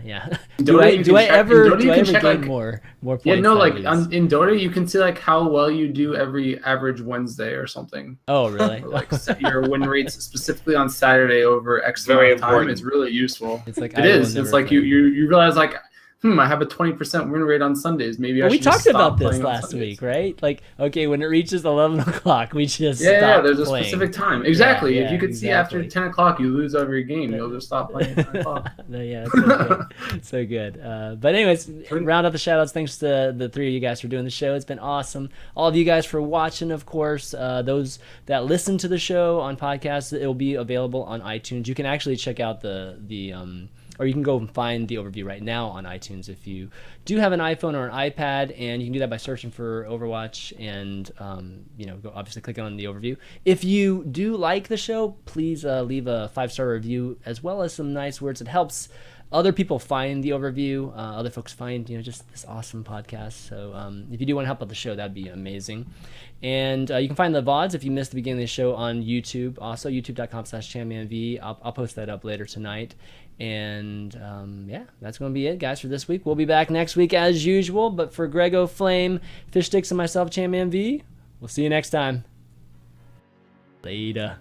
Do I ever get more points? Yeah, no, like in Dota you can see like how well you do every average Wednesday or something. Oh, really? Or, like set your win rates specifically on Saturday over X amount of time. It's really useful. It's like It's like you realize like, I have a 20% win rate on Sundays. Maybe I should. We talked about this last week, right? Like, okay, when it reaches 11 o'clock, we just stop there's a playing. specific time. Exactly. If you could see after 10 o'clock you lose every game, you'll just stop playing at 10 o'clock. Yeah, it's so good. So good. But anyways, round up the shout outs. Thanks to the three of you guys for doing the show. It's been awesome. All of you guys for watching, of course. Those that listen to the show on podcasts, it will be available on iTunes. You can actually check out or you can go and find the overview right now on iTunes if you do have an iPhone or an iPad, and you can do that by searching for Overwatch and go obviously click on the overview. If you do like the show, please leave a 5-star review as well as some nice words. It helps other people find the overview, other folks find just this awesome podcast. So if you do want to help out the show, that'd be amazing. And you can find the VODs if you missed the beginning of the show on YouTube. Also, youtube.com/ChanManV. I'll post that up later tonight. And that's going to be it, guys, for this week. We'll be back next week as usual. But for Grego, Flame, Fishstix, and myself, ChanManV, we'll see you next time. Later.